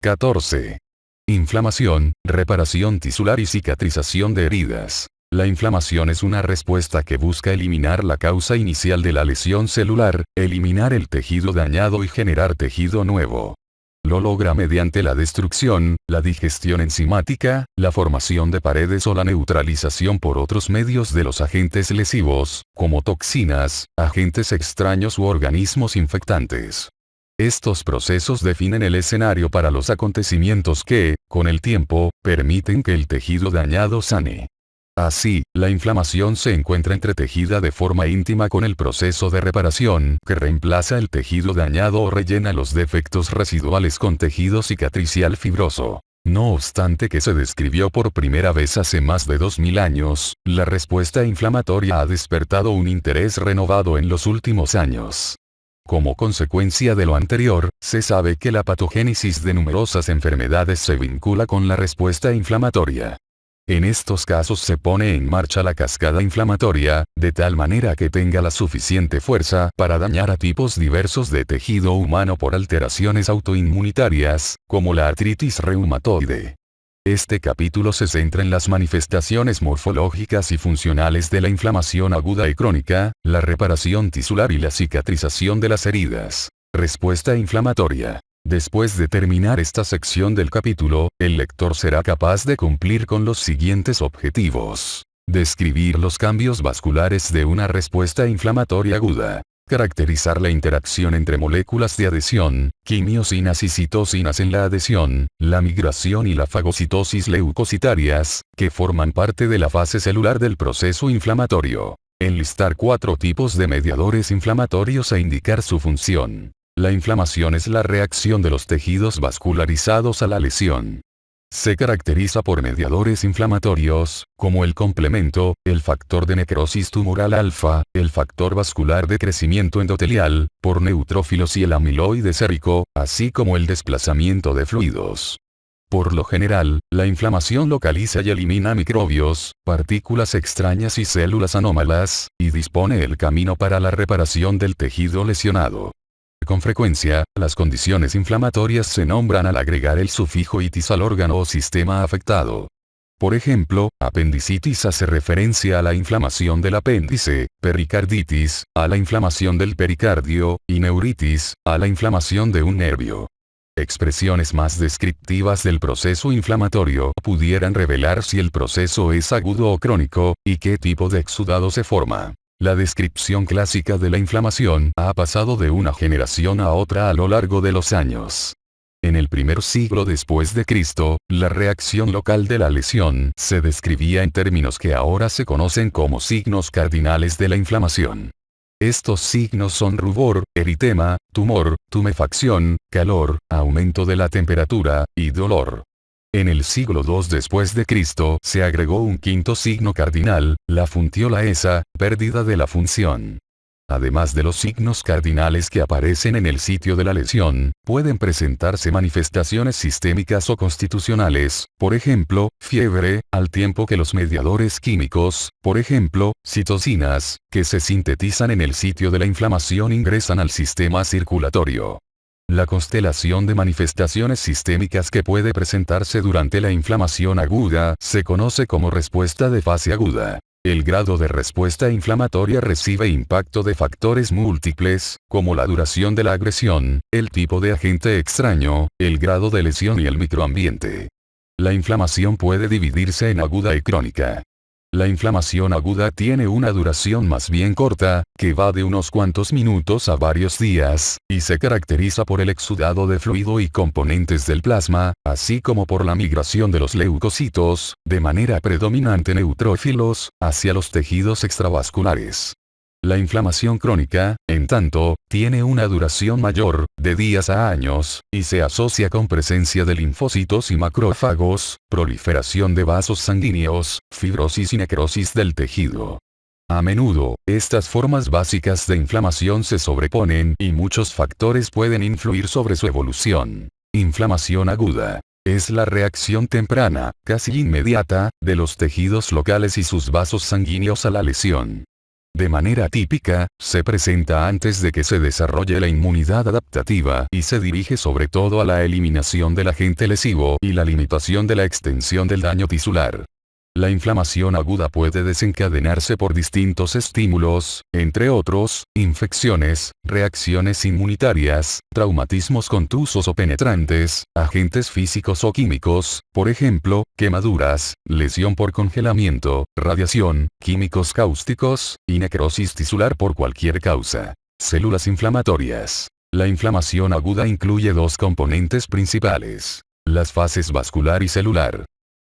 14. Inflamación, reparación tisular y cicatrización de heridas. La inflamación es una respuesta que busca eliminar la causa inicial de la lesión celular, eliminar el tejido dañado y generar tejido nuevo. Lo logra mediante la destrucción, la digestión enzimática, la formación de paredes o la neutralización por otros medios de los agentes lesivos, como toxinas, agentes extraños u organismos infectantes. Estos procesos definen el escenario para los acontecimientos que, con el tiempo, permiten que el tejido dañado sane. Así, la inflamación se encuentra entretejida de forma íntima con el proceso de reparación, que reemplaza el tejido dañado o rellena los defectos residuales con tejido cicatricial fibroso. No obstante que se describió por primera vez hace más de 2000 años, la respuesta inflamatoria ha despertado un interés renovado en los últimos años. Como consecuencia de lo anterior, se sabe que la patogénesis de numerosas enfermedades se vincula con la respuesta inflamatoria. En estos casos se pone en marcha la cascada inflamatoria, de tal manera que tenga la suficiente fuerza para dañar a tipos diversos de tejido humano por alteraciones autoinmunitarias, como la artritis reumatoide. Este capítulo se centra en las manifestaciones morfológicas y funcionales de la inflamación aguda y crónica, la reparación tisular y la cicatrización de las heridas. Respuesta inflamatoria. Después de terminar esta sección del capítulo, el lector será capaz de cumplir con los siguientes objetivos. Describir los cambios vasculares de una respuesta inflamatoria aguda. Caracterizar la interacción entre moléculas de adhesión, quimiosinas y citocinas en la adhesión, la migración y la fagocitosis leucocitarias, que forman parte de la fase celular del proceso inflamatorio. Enlistar 4 tipos de mediadores inflamatorios e indicar su función. La inflamación es la reacción de los tejidos vascularizados a la lesión. Se caracteriza por mediadores inflamatorios, como el complemento, el factor de necrosis tumoral alfa, el factor vascular de crecimiento endotelial, por neutrófilos y el amiloide sérico, así como el desplazamiento de fluidos. Por lo general, la inflamación localiza y elimina microbios, partículas extrañas y células anómalas, y dispone el camino para la reparación del tejido lesionado. Con frecuencia, las condiciones inflamatorias se nombran al agregar el sufijo itis al órgano o sistema afectado. Por ejemplo, apendicitis hace referencia a la inflamación del apéndice, pericarditis, a la inflamación del pericardio, y neuritis, a la inflamación de un nervio. Expresiones más descriptivas del proceso inflamatorio pudieran revelar si el proceso es agudo o crónico, y qué tipo de exudado se forma. La descripción clásica de la inflamación ha pasado de una generación a otra a lo largo de los años. En el primer siglo después de Cristo, la reacción local de la lesión se describía en términos que ahora se conocen como signos cardinales de la inflamación. Estos signos son rubor, eritema, tumor, tumefacción, calor, aumento de la temperatura, y dolor. En el siglo II después de Cristo se agregó un quinto signo cardinal, la funtiolaesa, pérdida de la función. Además de los signos cardinales que aparecen en el sitio de la lesión, pueden presentarse manifestaciones sistémicas o constitucionales, por ejemplo, fiebre, al tiempo que los mediadores químicos, por ejemplo, citocinas, que se sintetizan en el sitio de la inflamación ingresan al sistema circulatorio. La constelación de manifestaciones sistémicas que puede presentarse durante la inflamación aguda se conoce como respuesta de fase aguda. El grado de respuesta inflamatoria recibe impacto de factores múltiples, como la duración de la agresión, el tipo de agente extraño, el grado de lesión y el microambiente. La inflamación puede dividirse en aguda y crónica. La inflamación aguda tiene una duración más bien corta, que va de unos cuantos minutos a varios días, y se caracteriza por el exudado de fluido y componentes del plasma, así como por la migración de los leucocitos, de manera predominante neutrófilos, hacia los tejidos extravasculares. La inflamación crónica, en tanto, tiene una duración mayor, de días a años, y se asocia con presencia de linfocitos y macrófagos, proliferación de vasos sanguíneos, fibrosis y necrosis del tejido. A menudo, estas formas básicas de inflamación se sobreponen y muchos factores pueden influir sobre su evolución. Inflamación aguda. Es la reacción temprana, casi inmediata, de los tejidos locales y sus vasos sanguíneos a la lesión. De manera típica, se presenta antes de que se desarrolle la inmunidad adaptativa y se dirige sobre todo a la eliminación del agente lesivo y la limitación de la extensión del daño tisular. La inflamación aguda puede desencadenarse por distintos estímulos, entre otros, infecciones, reacciones inmunitarias, traumatismos contusos o penetrantes, agentes físicos o químicos, por ejemplo, quemaduras, lesión por congelamiento, radiación, químicos cáusticos, y necrosis tisular por cualquier causa. Células inflamatorias. La inflamación aguda incluye dos componentes principales: las fases vascular y celular.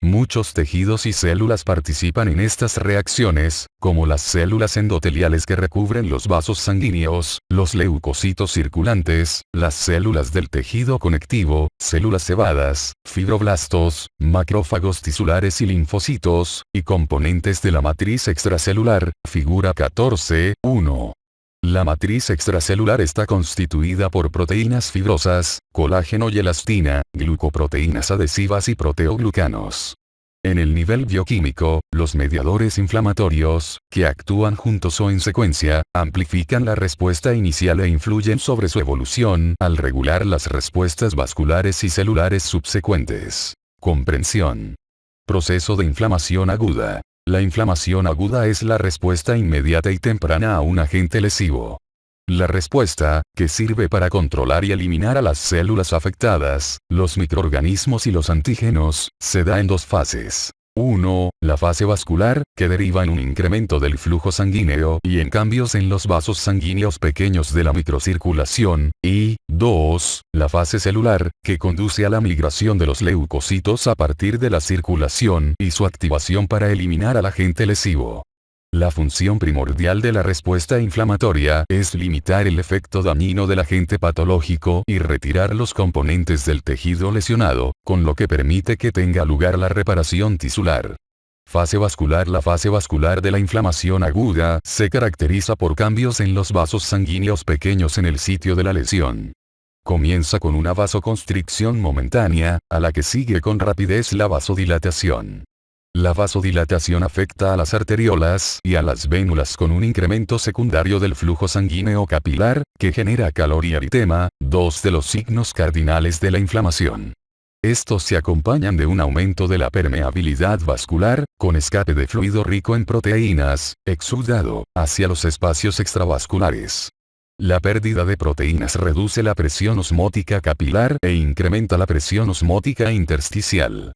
Muchos tejidos y células participan en estas reacciones, como las células endoteliales que recubren los vasos sanguíneos, los leucocitos circulantes, las células del tejido conectivo, células cebadas, fibroblastos, macrófagos tisulares y linfocitos, y componentes de la matriz extracelular, figura 14.1. La matriz extracelular está constituida por proteínas fibrosas, colágeno y elastina, glucoproteínas adhesivas y proteoglucanos. En el nivel bioquímico, los mediadores inflamatorios, que actúan juntos o en secuencia, amplifican la respuesta inicial e influyen sobre su evolución al regular las respuestas vasculares y celulares subsecuentes. Comprensión. Proceso de inflamación aguda. La inflamación aguda es la respuesta inmediata y temprana a un agente lesivo. La respuesta, que sirve para controlar y eliminar a las células afectadas, los microorganismos y los antígenos, se da en dos fases. 1. La fase vascular, que deriva en un incremento del flujo sanguíneo y en cambios en los vasos sanguíneos pequeños de la microcirculación, y 2. La fase celular, que conduce a la migración de los leucocitos a partir de la circulación y su activación para eliminar al agente lesivo. La función primordial de la respuesta inflamatoria es limitar el efecto dañino del agente patológico y retirar los componentes del tejido lesionado, con lo que permite que tenga lugar la reparación tisular. Fase vascular. La fase vascular de la inflamación aguda se caracteriza por cambios en los vasos sanguíneos pequeños en el sitio de la lesión. Comienza con una vasoconstricción momentánea, a la que sigue con rapidez la vasodilatación. La vasodilatación afecta a las arteriolas y a las vénulas con un incremento secundario del flujo sanguíneo capilar, que genera calor y eritema, dos de los signos cardinales de la inflamación. Estos se acompañan de un aumento de la permeabilidad vascular, con escape de fluido rico en proteínas, exudado, hacia los espacios extravasculares. La pérdida de proteínas reduce la presión osmótica capilar e incrementa la presión osmótica intersticial.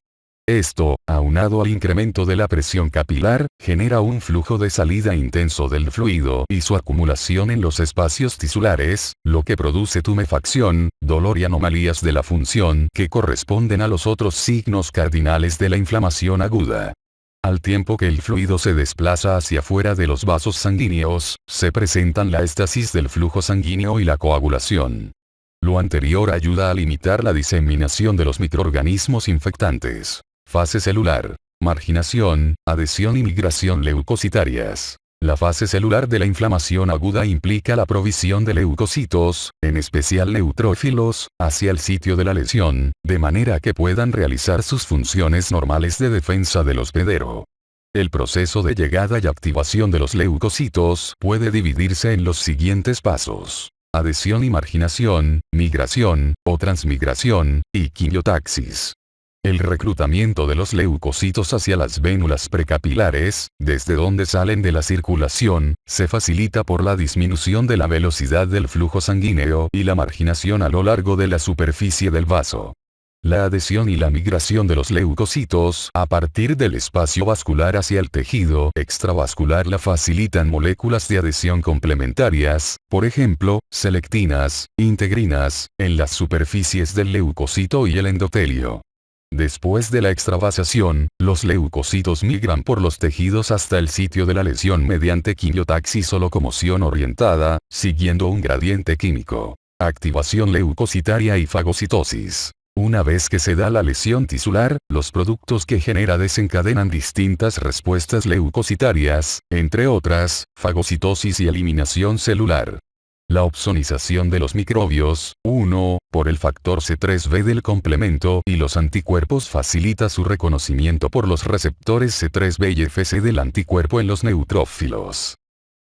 Esto, aunado al incremento de la presión capilar, genera un flujo de salida intenso del fluido y su acumulación en los espacios tisulares, lo que produce tumefacción, dolor y anomalías de la función que corresponden a los otros signos cardinales de la inflamación aguda. Al tiempo que el fluido se desplaza hacia afuera de los vasos sanguíneos, se presentan la éstasis del flujo sanguíneo y la coagulación. Lo anterior ayuda a limitar la diseminación de los microorganismos infectantes. Fase celular. Marginación, adhesión y migración leucocitarias. La fase celular de la inflamación aguda implica la provisión de leucocitos, en especial neutrófilos, hacia el sitio de la lesión, de manera que puedan realizar sus funciones normales de defensa del hospedero. El proceso de llegada y activación de los leucocitos puede dividirse en los siguientes pasos: adhesión y marginación, migración, o transmigración, y quimiotaxis. El reclutamiento de los leucocitos hacia las vénulas precapilares, desde donde salen de la circulación, se facilita por la disminución de la velocidad del flujo sanguíneo y la marginación a lo largo de la superficie del vaso. La adhesión y la migración de los leucocitos a partir del espacio vascular hacia el tejido extravascular la facilitan moléculas de adhesión complementarias, por ejemplo, selectinas, integrinas, en las superficies del leucocito y el endotelio. Después de la extravasación, los leucocitos migran por los tejidos hasta el sitio de la lesión mediante quimiotaxis o locomoción orientada, siguiendo un gradiente químico. Activación leucocitaria y fagocitosis. Una vez que se da la lesión tisular, los productos que genera desencadenan distintas respuestas leucocitarias, entre otras, fagocitosis y eliminación celular. La opsonización de los microbios, 1, por el factor C3b del complemento y los anticuerpos facilita su reconocimiento por los receptores C3b y Fc del anticuerpo en los neutrófilos.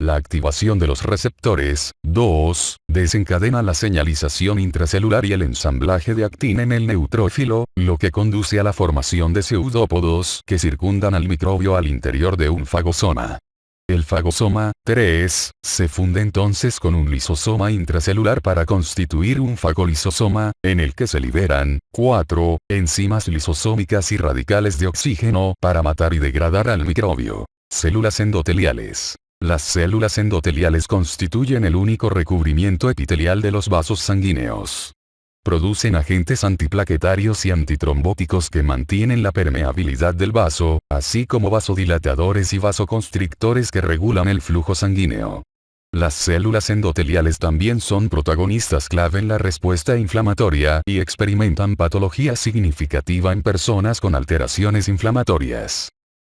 La activación de los receptores, 2, desencadena la señalización intracelular y el ensamblaje de actina en el neutrófilo, lo que conduce a la formación de pseudópodos que circundan al microbio al interior de un fagosoma. El fagosoma, 3, se funde entonces con un lisosoma intracelular para constituir un fagolisosoma, en el que se liberan, 4, enzimas lisosómicas y radicales de oxígeno para matar y degradar al microbio. Células endoteliales. Las células endoteliales constituyen el único recubrimiento epitelial de los vasos sanguíneos. Producen agentes antiplaquetarios y antitrombóticos que mantienen la permeabilidad del vaso, así como vasodilatadores y vasoconstrictores que regulan el flujo sanguíneo. Las células endoteliales también son protagonistas clave en la respuesta inflamatoria y experimentan patología significativa en personas con alteraciones inflamatorias.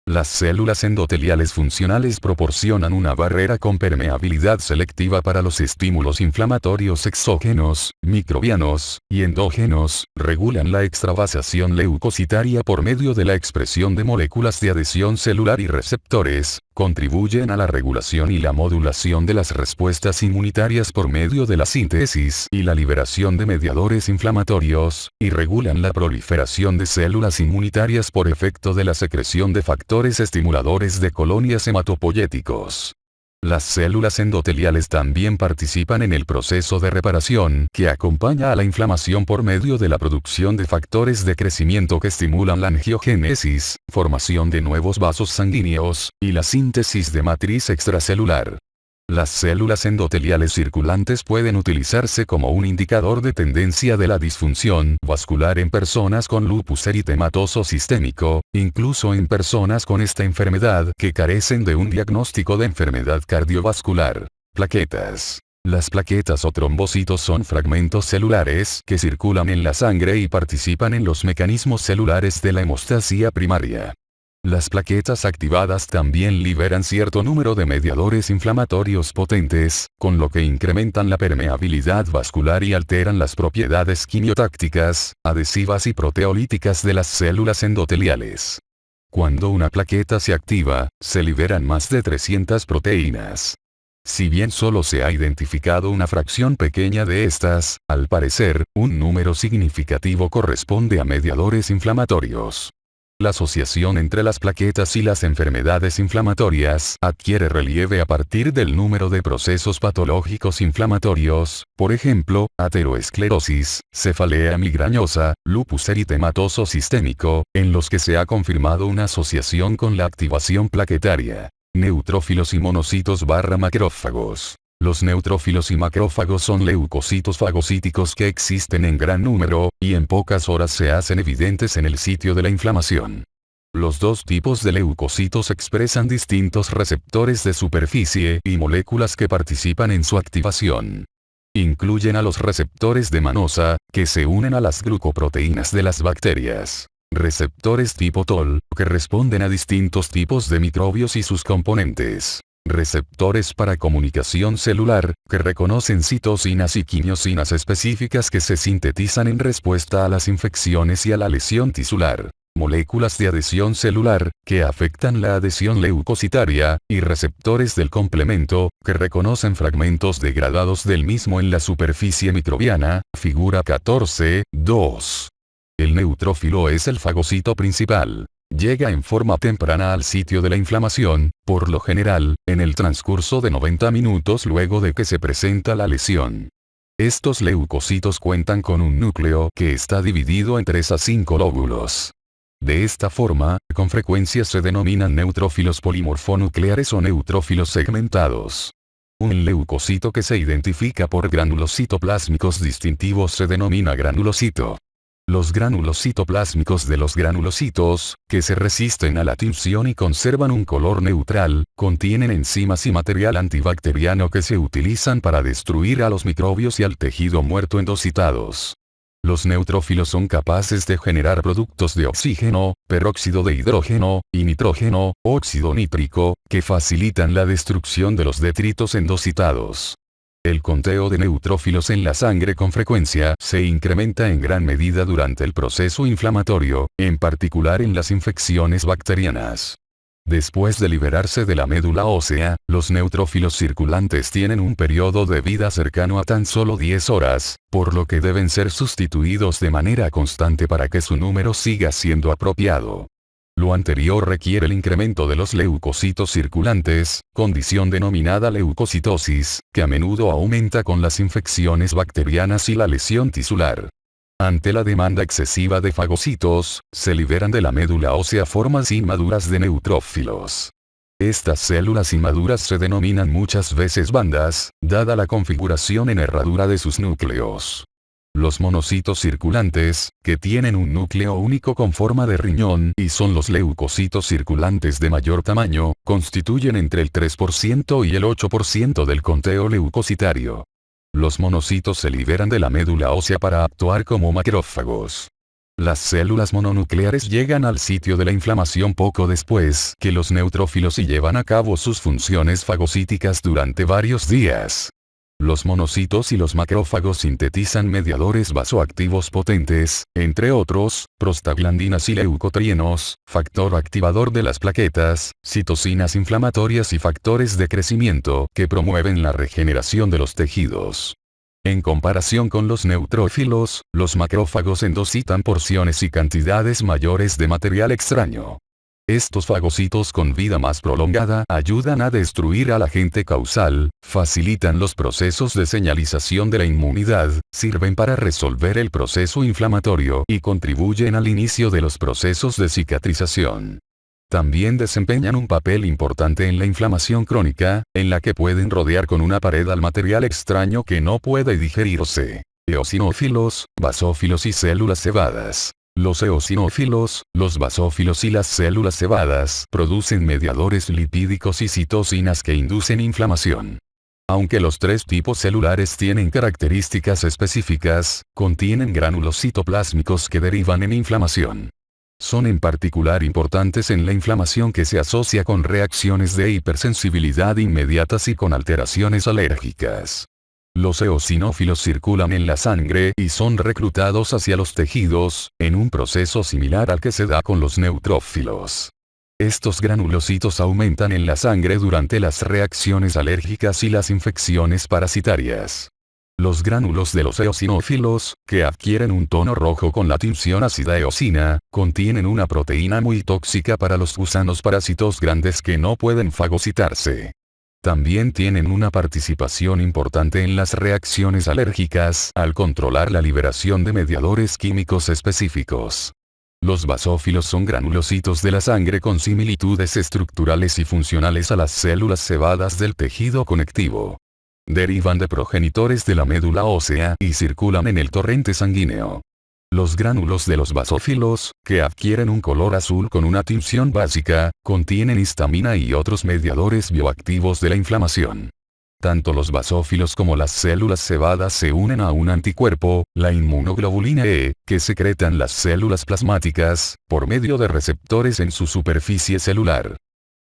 Las células endoteliales funcionales proporcionan una barrera con permeabilidad selectiva para los estímulos inflamatorios exógenos, microbianos y endógenos, regulan la extravasación leucocitaria por medio de la expresión de moléculas de adhesión celular y receptores, contribuyen a la regulación y la modulación de las respuestas inmunitarias por medio de la síntesis y la liberación de mediadores inflamatorios, y regulan la proliferación de células inmunitarias por efecto de la secreción de factores estimuladores de colonias hematopoyéticos. Las células endoteliales también participan en el proceso de reparación que acompaña a la inflamación por medio de la producción de factores de crecimiento que estimulan la angiogénesis, formación de nuevos vasos sanguíneos, y la síntesis de matriz extracelular. Las células endoteliales circulantes pueden utilizarse como un indicador de tendencia de la disfunción vascular en personas con lupus eritematoso sistémico, incluso en personas con esta enfermedad que carecen de un diagnóstico de enfermedad cardiovascular. Plaquetas. Las plaquetas o trombocitos son fragmentos celulares que circulan en la sangre y participan en los mecanismos celulares de la hemostasia primaria. Las plaquetas activadas también liberan cierto número de mediadores inflamatorios potentes, con lo que incrementan la permeabilidad vascular y alteran las propiedades quimiotácticas, adhesivas y proteolíticas de las células endoteliales. Cuando una plaqueta se activa, se liberan más de 300 proteínas. Si bien solo se ha identificado una fracción pequeña de estas, al parecer, un número significativo corresponde a mediadores inflamatorios. La asociación entre las plaquetas y las enfermedades inflamatorias adquiere relieve a partir del número de procesos patológicos inflamatorios, por ejemplo, ateroesclerosis, cefalea migrañosa, lupus eritematoso sistémico, en los que se ha confirmado una asociación con la activación plaquetaria. Neutrófilos y monocitos / macrófagos. Los neutrófilos y macrófagos son leucocitos fagocíticos que existen en gran número, y en pocas horas se hacen evidentes en el sitio de la inflamación. Los dos tipos de leucocitos expresan distintos receptores de superficie y moléculas que participan en su activación. Incluyen a los receptores de manosa, que se unen a las glucoproteínas de las bacterias. Receptores tipo TOL, que responden a distintos tipos de microbios y sus componentes. Receptores para comunicación celular, que reconocen citocinas y quimiosinas específicas que se sintetizan en respuesta a las infecciones y a la lesión tisular. Moléculas de adhesión celular, que afectan la adhesión leucocitaria, y receptores del complemento, que reconocen fragmentos degradados del mismo en la superficie microbiana, figura 14.2. El neutrófilo es el fagocito principal. Llega en forma temprana al sitio de la inflamación, por lo general, en el transcurso de 90 minutos luego de que se presenta la lesión. Estos leucocitos cuentan con un núcleo que está dividido en 3 a 5 lóbulos. De esta forma, con frecuencia se denominan neutrófilos polimorfonucleares o neutrófilos segmentados. Un leucocito que se identifica por gránulos citoplásmicos distintivos se denomina granulocito. Los gránulos citoplásmicos de los granulocitos, que se resisten a la tinción y conservan un color neutral, contienen enzimas y material antibacteriano que se utilizan para destruir a los microbios y al tejido muerto endocitados. Los neutrófilos son capaces de generar productos de oxígeno, peróxido de hidrógeno, y nitrógeno, óxido nítrico, que facilitan la destrucción de los detritos endocitados. El conteo de neutrófilos en la sangre con frecuencia se incrementa en gran medida durante el proceso inflamatorio, en particular en las infecciones bacterianas. Después de liberarse de la médula ósea, los neutrófilos circulantes tienen un periodo de vida cercano a tan solo 10 horas, por lo que deben ser sustituidos de manera constante para que su número siga siendo apropiado. Lo anterior requiere el incremento de los leucocitos circulantes, condición denominada leucocitosis, que a menudo aumenta con las infecciones bacterianas y la lesión tisular. Ante la demanda excesiva de fagocitos, se liberan de la médula ósea formas inmaduras de neutrófilos. Estas células inmaduras se denominan muchas veces bandas, dada la configuración en herradura de sus núcleos. Los monocitos circulantes, que tienen un núcleo único con forma de riñón y son los leucocitos circulantes de mayor tamaño, constituyen entre el 3% y el 8% del conteo leucocitario. Los monocitos se liberan de la médula ósea para actuar como macrófagos. Las células mononucleares llegan al sitio de la inflamación poco después que los neutrófilos y llevan a cabo sus funciones fagocíticas durante varios días. Los monocitos y los macrófagos sintetizan mediadores vasoactivos potentes, entre otros, prostaglandinas y leucotrienos, factor activador de las plaquetas, citocinas inflamatorias y factores de crecimiento que promueven la regeneración de los tejidos. En comparación con los neutrófilos, los macrófagos endocitan porciones y cantidades mayores de material extraño. Estos fagocitos con vida más prolongada ayudan a destruir al agente causal, facilitan los procesos de señalización de la inmunidad, sirven para resolver el proceso inflamatorio y contribuyen al inicio de los procesos de cicatrización. También desempeñan un papel importante en la inflamación crónica, en la que pueden rodear con una pared al material extraño que no puede digerirse. Eosinófilos, basófilos y células cebadas. Los eosinófilos, los basófilos y las células cebadas producen mediadores lipídicos y citocinas que inducen inflamación. Aunque los tres tipos celulares tienen características específicas, contienen gránulos citoplásmicos que derivan en inflamación. Son en particular importantes en la inflamación que se asocia con reacciones de hipersensibilidad inmediatas y con alteraciones alérgicas. Los eosinófilos circulan en la sangre y son reclutados hacia los tejidos, en un proceso similar al que se da con los neutrófilos. Estos granulocitos aumentan en la sangre durante las reacciones alérgicas y las infecciones parasitarias. Los gránulos de los eosinófilos, que adquieren un tono rojo con la tinción ácida eosina, contienen una proteína muy tóxica para los gusanos parásitos grandes que no pueden fagocitarse. También tienen una participación importante en las reacciones alérgicas al controlar la liberación de mediadores químicos específicos. Los basófilos son granulocitos de la sangre con similitudes estructurales y funcionales a las células cebadas del tejido conectivo. Derivan de progenitores de la médula ósea y circulan en el torrente sanguíneo. Los gránulos de los basófilos, que adquieren un color azul con una tinción básica, contienen histamina y otros mediadores bioactivos de la inflamación. Tanto los basófilos como las células cebadas se unen a un anticuerpo, la inmunoglobulina E, que secretan las células plasmáticas, por medio de receptores en su superficie celular.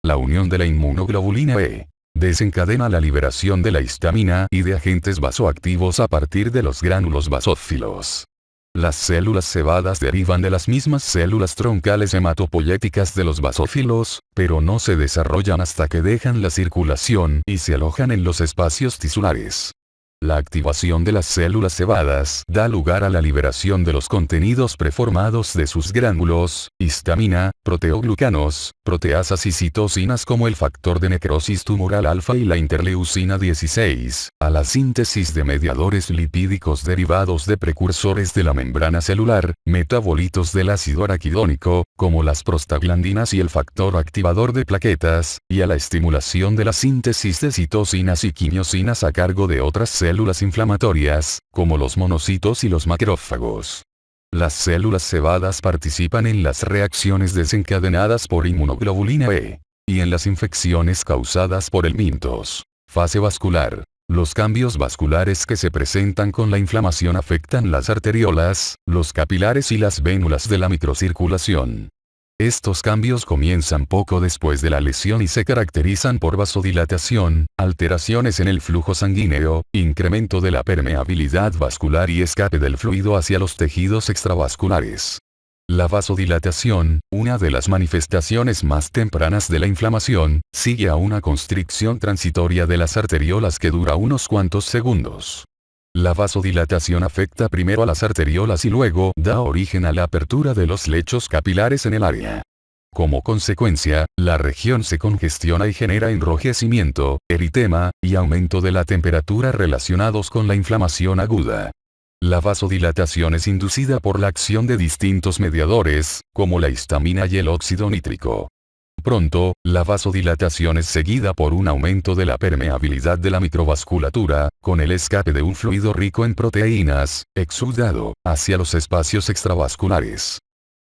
La unión de la inmunoglobulina E desencadena la liberación de la histamina y de agentes vasoactivos a partir de los gránulos basófilos. Las células cebadas derivan de las mismas células troncales hematopoyéticas de los basófilos, pero no se desarrollan hasta que dejan la circulación y se alojan en los espacios tisulares. La activación de las células cebadas da lugar a la liberación de los contenidos preformados de sus gránulos, histamina, proteoglucanos, proteasas y citocinas como el factor de necrosis tumoral alfa y la interleucina 16, a la síntesis de mediadores lipídicos derivados de precursores de la membrana celular, metabolitos del ácido araquidónico, como las prostaglandinas y el factor activador de plaquetas, y a la estimulación de la síntesis de citocinas y quimiosinas a cargo de otras células inflamatorias, como los monocitos y los macrófagos. Las células cebadas participan en las reacciones desencadenadas por inmunoglobulina E, y en las infecciones causadas por el MINTOS. Fase vascular. Los cambios vasculares que se presentan con la inflamación afectan las arteriolas, los capilares y las vénulas de la microcirculación. Estos cambios comienzan poco después de la lesión y se caracterizan por vasodilatación, alteraciones en el flujo sanguíneo, incremento de la permeabilidad vascular y escape del fluido hacia los tejidos extravasculares. La vasodilatación, una de las manifestaciones más tempranas de la inflamación, sigue a una constricción transitoria de las arteriolas que dura unos cuantos segundos. La vasodilatación afecta primero a las arteriolas y luego da origen a la apertura de los lechos capilares en el área. Como consecuencia, la región se congestiona y genera enrojecimiento, eritema, y aumento de la temperatura relacionados con la inflamación aguda. La vasodilatación es inducida por la acción de distintos mediadores, como la histamina y el óxido nítrico. Pronto, la vasodilatación es seguida por un aumento de la permeabilidad de la microvasculatura, con el escape de un fluido rico en proteínas, exudado, hacia los espacios extravasculares.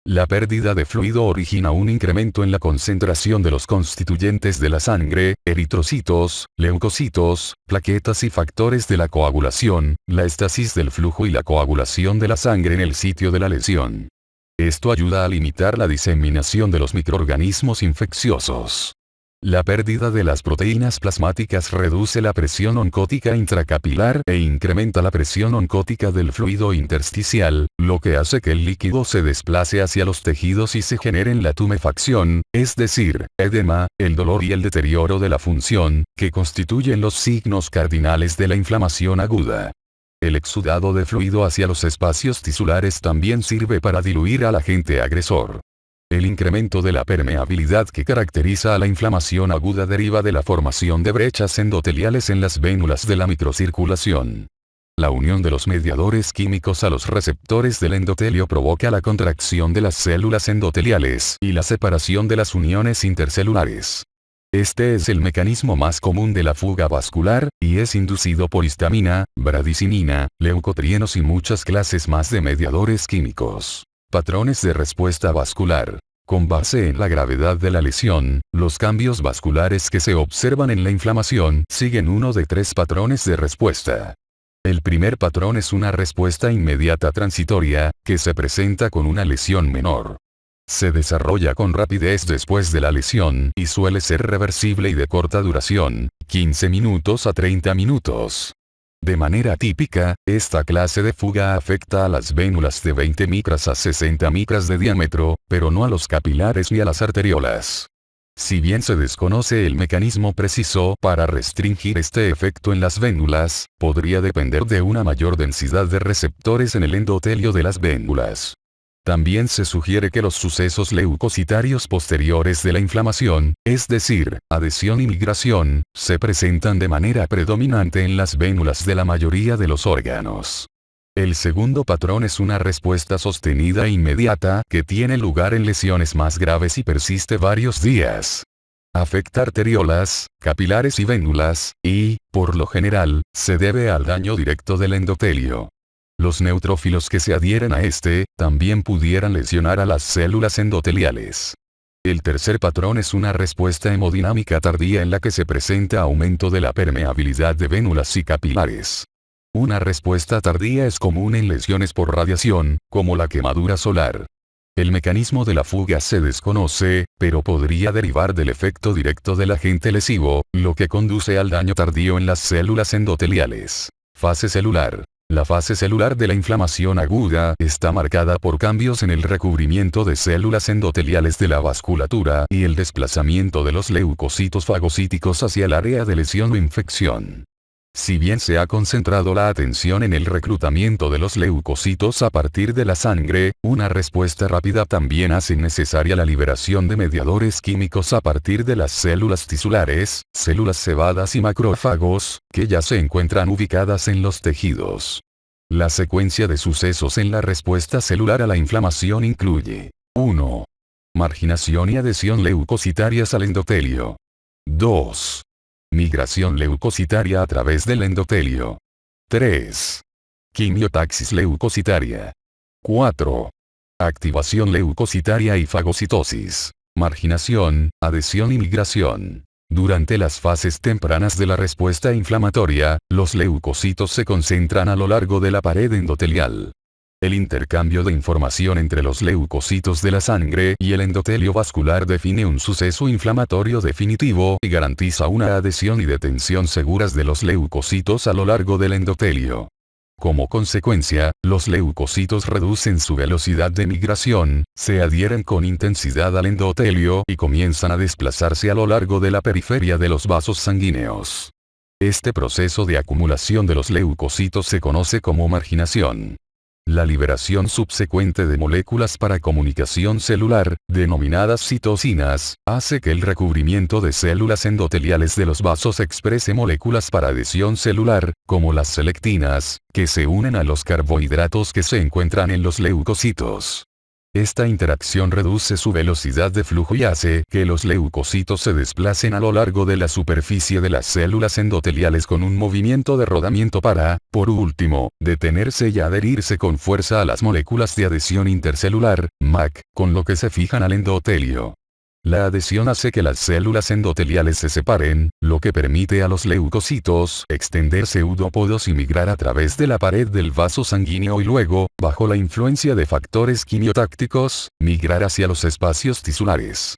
La pérdida de fluido origina un incremento en la concentración de los constituyentes de la sangre, eritrocitos, leucocitos, plaquetas y factores de la coagulación, la estasis del flujo y la coagulación de la sangre en el sitio de la lesión. Esto ayuda a limitar la diseminación de los microorganismos infecciosos. La pérdida de las proteínas plasmáticas reduce la presión oncótica intracapilar e incrementa la presión oncótica del fluido intersticial, lo que hace que el líquido se desplace hacia los tejidos y se generen la tumefacción, es decir, edema, el dolor y el deterioro de la función, que constituyen los signos cardinales de la inflamación aguda. El exudado de fluido hacia los espacios tisulares también sirve para diluir al agente agresor. El incremento de la permeabilidad que caracteriza a la inflamación aguda deriva de la formación de brechas endoteliales en las vénulas de la microcirculación. La unión de los mediadores químicos a los receptores del endotelio provoca la contracción de las células endoteliales y la separación de las uniones intercelulares. Este es el mecanismo más común de la fuga vascular, y es inducido por histamina, bradicinina, leucotrienos y muchas clases más de mediadores químicos. Patrones de respuesta vascular. Con base en la gravedad de la lesión, los cambios vasculares que se observan en la inflamación siguen uno de tres patrones de respuesta. El primer patrón es una respuesta inmediata transitoria, que se presenta con una lesión menor. Se desarrolla con rapidez después de la lesión y suele ser reversible y de corta duración, 15 minutos a 30 minutos. De manera típica, esta clase de fuga afecta a las vénulas de 20 micras a 60 micras de diámetro, pero no a los capilares ni a las arteriolas. Si bien se desconoce el mecanismo preciso para restringir este efecto en las vénulas, podría depender de una mayor densidad de receptores en el endotelio de las vénulas. También se sugiere que los sucesos leucocitarios posteriores de la inflamación, es decir, adhesión y migración, se presentan de manera predominante en las vénulas de la mayoría de los órganos. El segundo patrón es una respuesta sostenida e inmediata que tiene lugar en lesiones más graves y persiste varios días. Afecta arteriolas, capilares y vénulas, y, por lo general, se debe al daño directo del endotelio. Los neutrófilos que se adhieren a este, también pudieran lesionar a las células endoteliales. El tercer patrón es una respuesta hemodinámica tardía en la que se presenta aumento de la permeabilidad de vénulas y capilares. Una respuesta tardía es común en lesiones por radiación, como la quemadura solar. El mecanismo de la fuga se desconoce, pero podría derivar del efecto directo del agente lesivo, lo que conduce al daño tardío en las células endoteliales. Fase celular. La fase celular de la inflamación aguda está marcada por cambios en el recubrimiento de células endoteliales de la vasculatura y el desplazamiento de los leucocitos fagocíticos hacia el área de lesión o infección. Si bien se ha concentrado la atención en el reclutamiento de los leucocitos a partir de la sangre, una respuesta rápida también hace necesaria la liberación de mediadores químicos a partir de las células tisulares, células cebadas y macrófagos, que ya se encuentran ubicadas en los tejidos. La secuencia de sucesos en la respuesta celular a la inflamación incluye 1. Marginación y adhesión leucocitarias al endotelio. 2. Migración leucocitaria a través del endotelio. 3. Quimiotaxis leucocitaria. 4. Activación leucocitaria y fagocitosis. Marginación, adhesión y migración. Durante las fases tempranas de la respuesta inflamatoria, los leucocitos se concentran a lo largo de la pared endotelial. El intercambio de información entre los leucocitos de la sangre y el endotelio vascular define un suceso inflamatorio definitivo y garantiza una adhesión y detención seguras de los leucocitos a lo largo del endotelio. Como consecuencia, los leucocitos reducen su velocidad de migración, se adhieren con intensidad al endotelio y comienzan a desplazarse a lo largo de la periferia de los vasos sanguíneos. Este proceso de acumulación de los leucocitos se conoce como marginación. La liberación subsecuente de moléculas para comunicación celular, denominadas citocinas, hace que el recubrimiento de células endoteliales de los vasos exprese moléculas para adhesión celular, como las selectinas, que se unen a los carbohidratos que se encuentran en los leucocitos. Esta interacción reduce su velocidad de flujo y hace que los leucocitos se desplacen a lo largo de la superficie de las células endoteliales con un movimiento de rodamiento para, por último, detenerse y adherirse con fuerza a las moléculas de adhesión intercelular, MAC, con lo que se fijan al endotelio. La adhesión hace que las células endoteliales se separen, lo que permite a los leucocitos extender pseudópodos y migrar a través de la pared del vaso sanguíneo y luego, bajo la influencia de factores quimiotácticos, migrar hacia los espacios tisulares.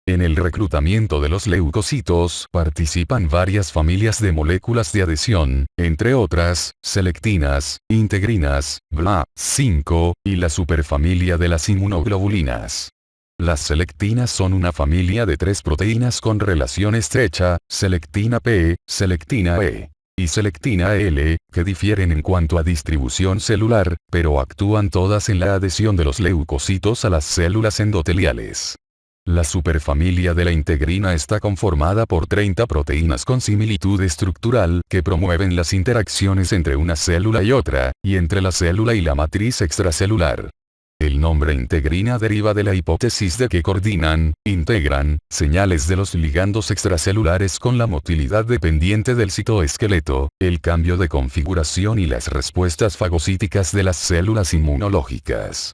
En el reclutamiento de los leucocitos participan varias familias de moléculas de adhesión, entre otras, selectinas, integrinas, BLA5, y la superfamilia de las inmunoglobulinas. Las selectinas son una familia de 3 proteínas con relación estrecha, selectina P, selectina E y selectina L, que difieren en cuanto a distribución celular, pero actúan todas en la adhesión de los leucocitos a las células endoteliales. La superfamilia de la integrina está conformada por 30 proteínas con similitud estructural que promueven las interacciones entre una célula y otra, y entre la célula y la matriz extracelular. El nombre integrina deriva de la hipótesis de que coordinan, integran, señales de los ligandos extracelulares con la motilidad dependiente del citoesqueleto, el cambio de configuración y las respuestas fagocíticas de las células inmunológicas.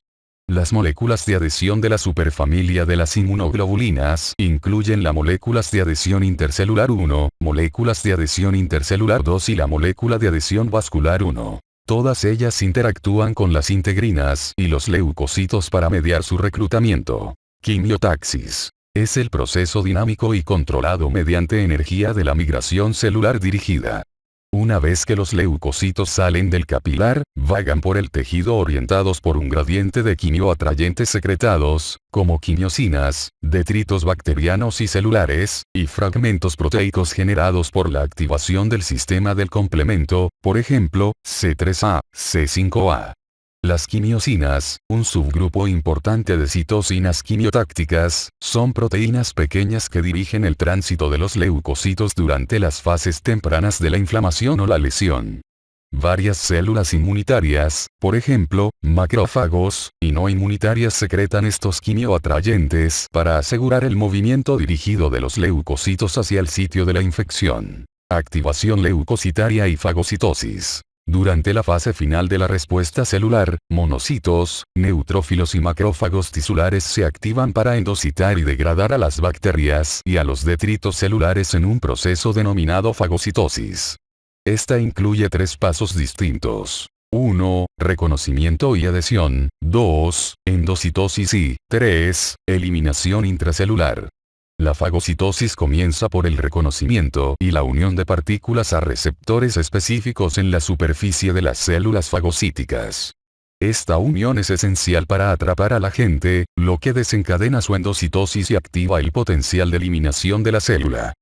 Las moléculas de adhesión de la superfamilia de las inmunoglobulinas incluyen las moléculas de adhesión intercelular 1, moléculas de adhesión intercelular 2 y la molécula de adhesión vascular 1. Todas ellas interactúan con las integrinas y los leucocitos para mediar su reclutamiento. Quimiotaxis. Es el proceso dinámico y controlado mediante energía de la migración celular dirigida. Una vez que los leucocitos salen del capilar, vagan por el tejido orientados por un gradiente de quimioatrayentes secretados, como quimiosinas, detritos bacterianos y celulares, y fragmentos proteicos generados por la activación del sistema del complemento, por ejemplo, C3A, C5A. Las quimiosinas, un subgrupo importante de citocinas quimiotácticas, son proteínas pequeñas que dirigen el tránsito de los leucocitos durante las fases tempranas de la inflamación o la lesión. Varias células inmunitarias, por ejemplo, macrófagos, y no inmunitarias secretan estos quimioatrayentes para asegurar el movimiento dirigido de los leucocitos hacia el sitio de la infección. Activación leucocitaria y fagocitosis. Durante la fase final de la respuesta celular, monocitos, neutrófilos y macrófagos tisulares se activan para endocitar y degradar a las bacterias y a los detritos celulares en un proceso denominado fagocitosis. Esta incluye 3 pasos distintos. 1. Reconocimiento y adhesión. 2. Endocitosis y 3. Eliminación intracelular. La fagocitosis comienza por el reconocimiento y la unión de partículas a receptores específicos en la superficie de las células fagocíticas. Esta unión es esencial para atrapar al agente, lo que desencadena su endocitosis y activa el potencial de eliminación de la célula.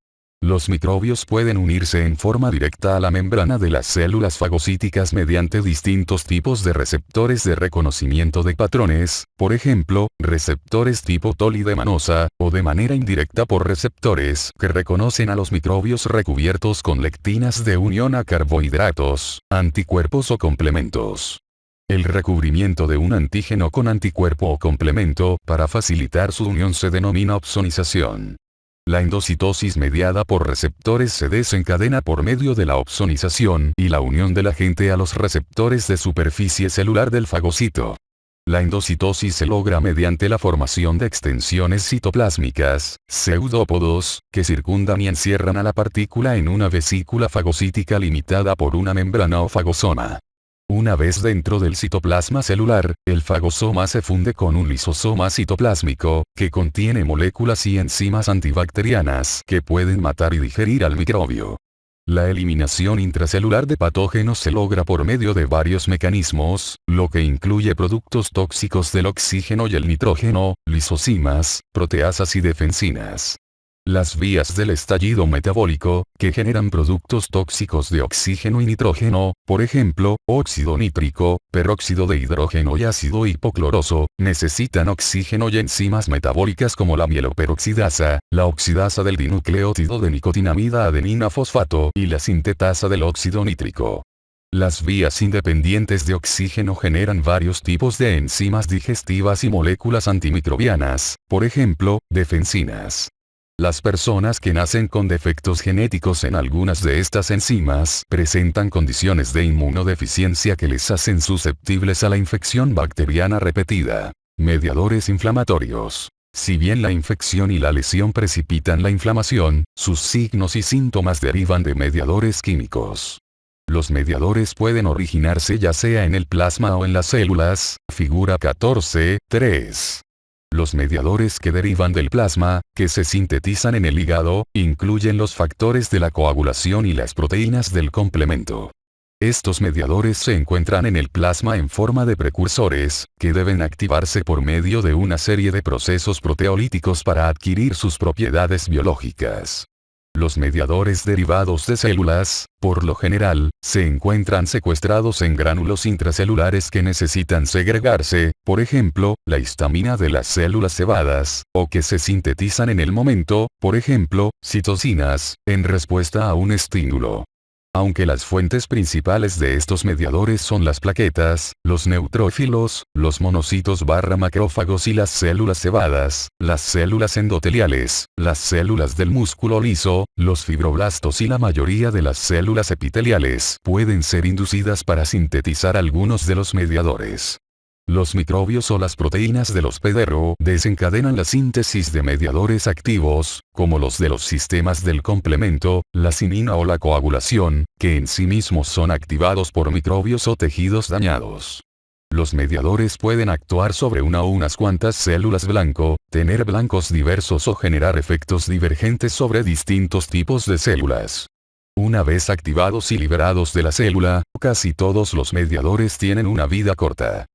Los microbios pueden unirse en forma directa a la membrana de las células fagocíticas mediante distintos tipos de receptores de reconocimiento de patrones, por ejemplo, receptores tipo tolidemanosa, o de manera indirecta por receptores que reconocen a los microbios recubiertos con lectinas de unión a carbohidratos, anticuerpos o complementos. El recubrimiento de un antígeno con anticuerpo o complemento para facilitar su unión se denomina opsonización. La endocitosis mediada por receptores se desencadena por medio de la opsonización y la unión del agente a los receptores de superficie celular del fagocito. La endocitosis se logra mediante la formación de extensiones citoplásmicas, pseudópodos, que circundan y encierran a la partícula en una vesícula fagocítica limitada por una membrana o fagosoma. Una vez dentro del citoplasma celular, el fagosoma se funde con un lisosoma citoplásmico, que contiene moléculas y enzimas antibacterianas que pueden matar y digerir al microbio. La eliminación intracelular de patógenos se logra por medio de varios mecanismos, lo que incluye productos tóxicos del oxígeno y el nitrógeno, lisocimas, proteasas y defensinas. Las vías del estallido metabólico, que generan productos tóxicos de oxígeno y nitrógeno, por ejemplo, óxido nítrico, peróxido de hidrógeno y ácido hipocloroso, necesitan oxígeno y enzimas metabólicas como la mieloperoxidasa, la oxidasa del dinucleótido de nicotinamida adenina fosfato y la sintetasa del óxido nítrico. Las vías independientes de oxígeno generan varios tipos de enzimas digestivas y moléculas antimicrobianas, por ejemplo, defensinas. Las personas que nacen con defectos genéticos en algunas de estas enzimas presentan condiciones de inmunodeficiencia que les hacen susceptibles a la infección bacteriana repetida. Mediadores inflamatorios. Si bien la infección y la lesión precipitan la inflamación, sus signos y síntomas derivan de mediadores químicos. Los mediadores pueden originarse ya sea en el plasma o en las células, figura 14.3. Los mediadores que derivan del plasma, que se sintetizan en el hígado, incluyen los factores de la coagulación y las proteínas del complemento. Estos mediadores se encuentran en el plasma en forma de precursores, que deben activarse por medio de una serie de procesos proteolíticos para adquirir sus propiedades biológicas. Los mediadores derivados de células, por lo general, se encuentran secuestrados en gránulos intracelulares que necesitan segregarse, por ejemplo, la histamina de las células cebadas, o que se sintetizan en el momento, por ejemplo, citocinas, en respuesta a un estímulo. Aunque las fuentes principales de estos mediadores son las plaquetas, los neutrófilos, los monocitos macrófagos y las células cebadas, las células endoteliales, las células del músculo liso, los fibroblastos y la mayoría de las células epiteliales pueden ser inducidas para sintetizar algunos de los mediadores. Los microbios o las proteínas del hospedero desencadenan la síntesis de mediadores activos, como los de los sistemas del complemento, la cinina o la coagulación, que en sí mismos son activados por microbios o tejidos dañados. Los mediadores pueden actuar sobre una o unas cuantas células blanco, tener blancos diversos o generar efectos divergentes sobre distintos tipos de células. Una vez activados y liberados de la célula, casi todos los mediadores tienen una vida corta.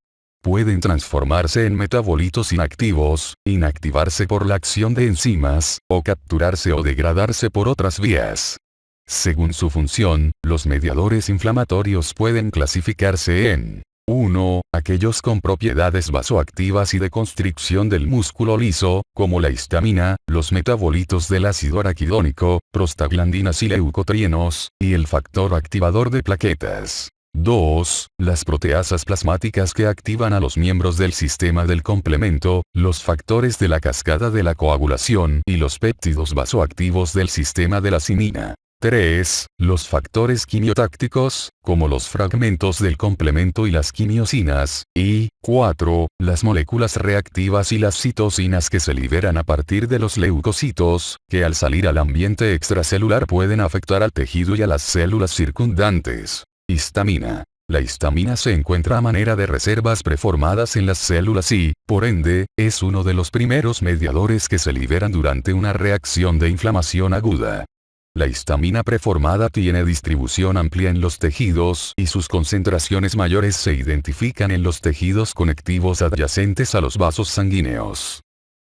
Pueden transformarse en metabolitos inactivos, inactivarse por la acción de enzimas, o capturarse o degradarse por otras vías. Según su función, los mediadores inflamatorios pueden clasificarse en 1. Aquellos con propiedades vasoactivas y de constricción del músculo liso, como la histamina, los metabolitos del ácido araquidónico, prostaglandinas y leucotrienos, y el factor activador de plaquetas. 2. Las proteasas plasmáticas que activan a los miembros del sistema del complemento, los factores de la cascada de la coagulación y los péptidos vasoactivos del sistema de la cinina. 3. Los factores quimiotácticos, como los fragmentos del complemento y las quimiosinas. Y 4. Las moléculas reactivas y las citocinas que se liberan a partir de los leucocitos, que al salir al ambiente extracelular pueden afectar al tejido y a las células circundantes. Histamina. La histamina se encuentra a manera de reservas preformadas en las células y, por ende, es uno de los primeros mediadores que se liberan durante una reacción de inflamación aguda. La histamina preformada tiene distribución amplia en los tejidos y sus concentraciones mayores se identifican en los tejidos conectivos adyacentes a los vasos sanguíneos.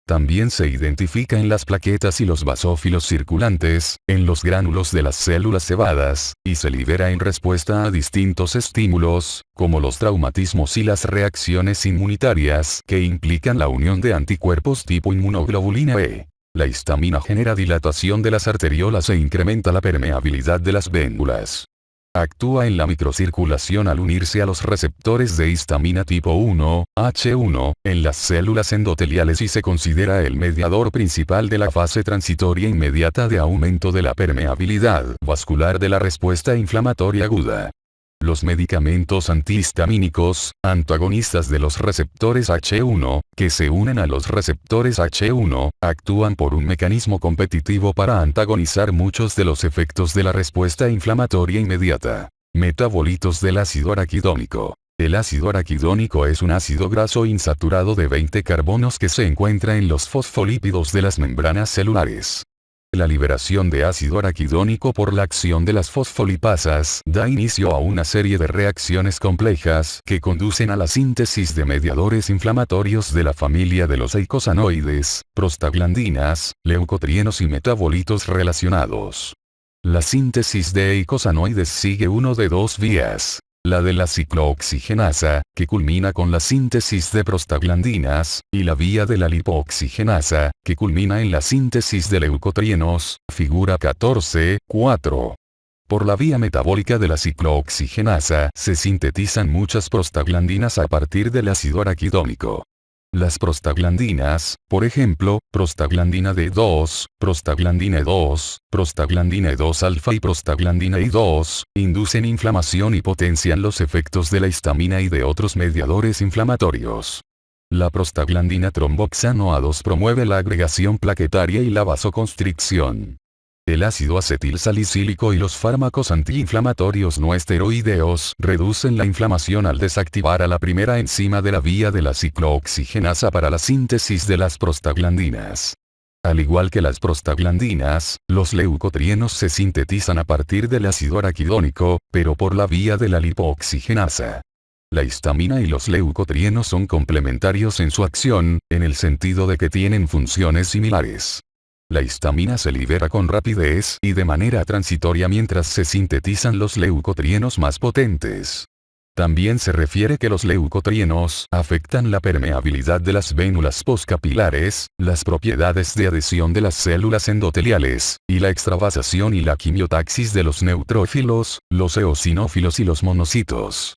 También se identifica en las plaquetas y los basófilos circulantes, en los gránulos de las células cebadas, y se libera en respuesta a distintos estímulos, como los traumatismos y las reacciones inmunitarias que implican la unión de anticuerpos tipo inmunoglobulina E. La histamina genera dilatación de las arteriolas e incrementa la permeabilidad de las vénulas. Actúa en la microcirculación al unirse a los receptores de histamina tipo 1, H1, en las células endoteliales y se considera el mediador principal de la fase transitoria inmediata de aumento de la permeabilidad vascular de la respuesta inflamatoria aguda. Los medicamentos antihistamínicos, antagonistas de los receptores H1, que se unen a los receptores H1, actúan por un mecanismo competitivo para antagonizar muchos de los efectos de la respuesta inflamatoria inmediata. Metabolitos del ácido araquidónico. El ácido araquidónico es un ácido graso insaturado de 20 carbonos que se encuentra en los fosfolípidos de las membranas celulares. La liberación de ácido araquidónico por la acción de las fosfolipasas da inicio a una serie de reacciones complejas que conducen a la síntesis de mediadores inflamatorios de la familia de los eicosanoides, prostaglandinas, leucotrienos y metabolitos relacionados. La síntesis de eicosanoides sigue uno de dos vías. La de la ciclooxigenasa, que culmina con la síntesis de prostaglandinas, y la vía de la lipooxigenasa, que culmina en la síntesis de leucotrienos, figura 14.4. Por la vía metabólica de la ciclooxigenasa se sintetizan muchas prostaglandinas a partir del ácido araquidónico. Las prostaglandinas, por ejemplo, prostaglandina D2, prostaglandina E2, prostaglandina E2 alfa y prostaglandina I2, inducen inflamación y potencian los efectos de la histamina y de otros mediadores inflamatorios. La prostaglandina tromboxano A2 promueve la agregación plaquetaria y la vasoconstricción. El ácido acetilsalicílico y los fármacos antiinflamatorios no esteroideos reducen la inflamación al desactivar a la primera enzima de la vía de la ciclooxigenasa para la síntesis de las prostaglandinas. Al igual que las prostaglandinas, los leucotrienos se sintetizan a partir del ácido araquidónico, pero por la vía de la lipooxigenasa. La histamina y los leucotrienos son complementarios en su acción, en el sentido de que tienen funciones similares. La histamina se libera con rapidez y de manera transitoria mientras se sintetizan los leucotrienos más potentes. También se refiere que los leucotrienos afectan la permeabilidad de las vénulas postcapilares, las propiedades de adhesión de las células endoteliales, y la extravasación y la quimiotaxis de los neutrófilos, los eosinófilos y los monocitos.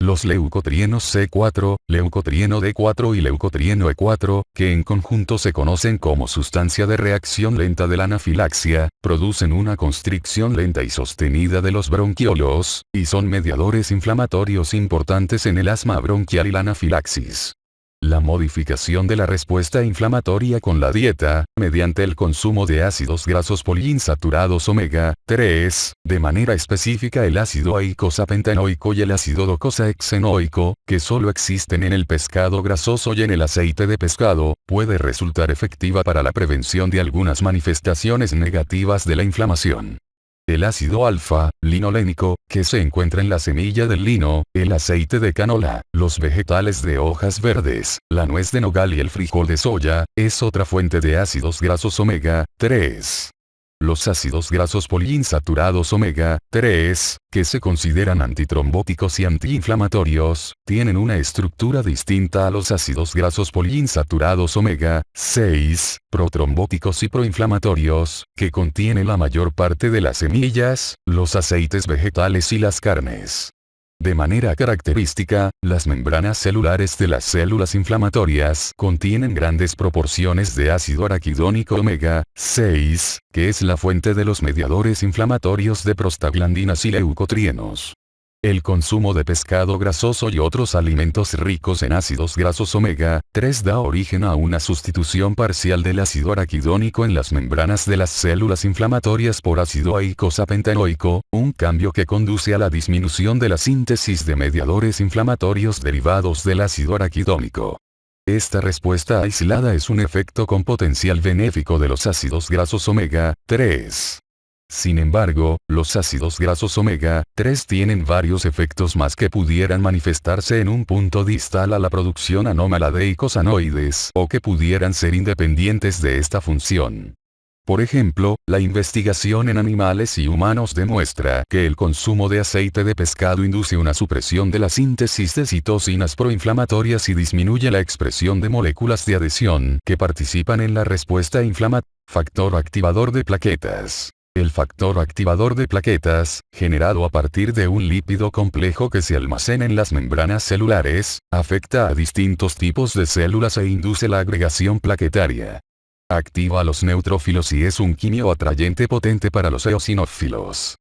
Los leucotrienos C4, leucotrieno D4 y leucotrieno E4, que en conjunto se conocen como sustancia de reacción lenta de la anafilaxia, producen una constricción lenta y sostenida de los bronquiolos, y son mediadores inflamatorios importantes en el asma bronquial y la anafilaxis. La modificación de la respuesta inflamatoria con la dieta, mediante el consumo de ácidos grasos poliinsaturados omega 3, de manera específica el ácido eicosapentaenoico y el ácido docosahexaenoico, que solo existen en el pescado grasoso y en el aceite de pescado, puede resultar efectiva para la prevención de algunas manifestaciones negativas de la inflamación. El ácido alfa-linolénico, que se encuentra en la semilla del lino, el aceite de canola, los vegetales de hojas verdes, la nuez de nogal y el frijol de soya, es otra fuente de ácidos grasos omega 3. Los ácidos grasos poliinsaturados omega 3, que se consideran antitrombóticos y antiinflamatorios, tienen una estructura distinta a los ácidos grasos poliinsaturados omega 6, protrombóticos y proinflamatorios, que contienen la mayor parte de las semillas, los aceites vegetales y las carnes. De manera característica, las membranas celulares de las células inflamatorias contienen grandes proporciones de ácido araquidónico omega 6, que es la fuente de los mediadores inflamatorios de prostaglandinas y leucotrienos. El consumo de pescado grasoso y otros alimentos ricos en ácidos grasos omega 3 da origen a una sustitución parcial del ácido araquidónico en las membranas de las células inflamatorias por ácido eicosapentaenoico, un cambio que conduce a la disminución de la síntesis de mediadores inflamatorios derivados del ácido araquidónico. Esta respuesta aislada es un efecto con potencial benéfico de los ácidos grasos omega 3. Sin embargo, los ácidos grasos omega 3 tienen varios efectos más que pudieran manifestarse en un punto distal a la producción anómala de eicosanoides o que pudieran ser independientes de esta función. Por ejemplo, la investigación en animales y humanos demuestra que el consumo de aceite de pescado induce una supresión de la síntesis de citocinas proinflamatorias y disminuye la expresión de moléculas de adhesión que participan en la respuesta inflamatoria. Factor activador de plaquetas. El factor activador de plaquetas, generado a partir de un lípido complejo que se almacena en las membranas celulares, afecta a distintos tipos de células e induce la agregación plaquetaria. Activa a los neutrófilos y es un quimio atrayente potente para los eosinófilos.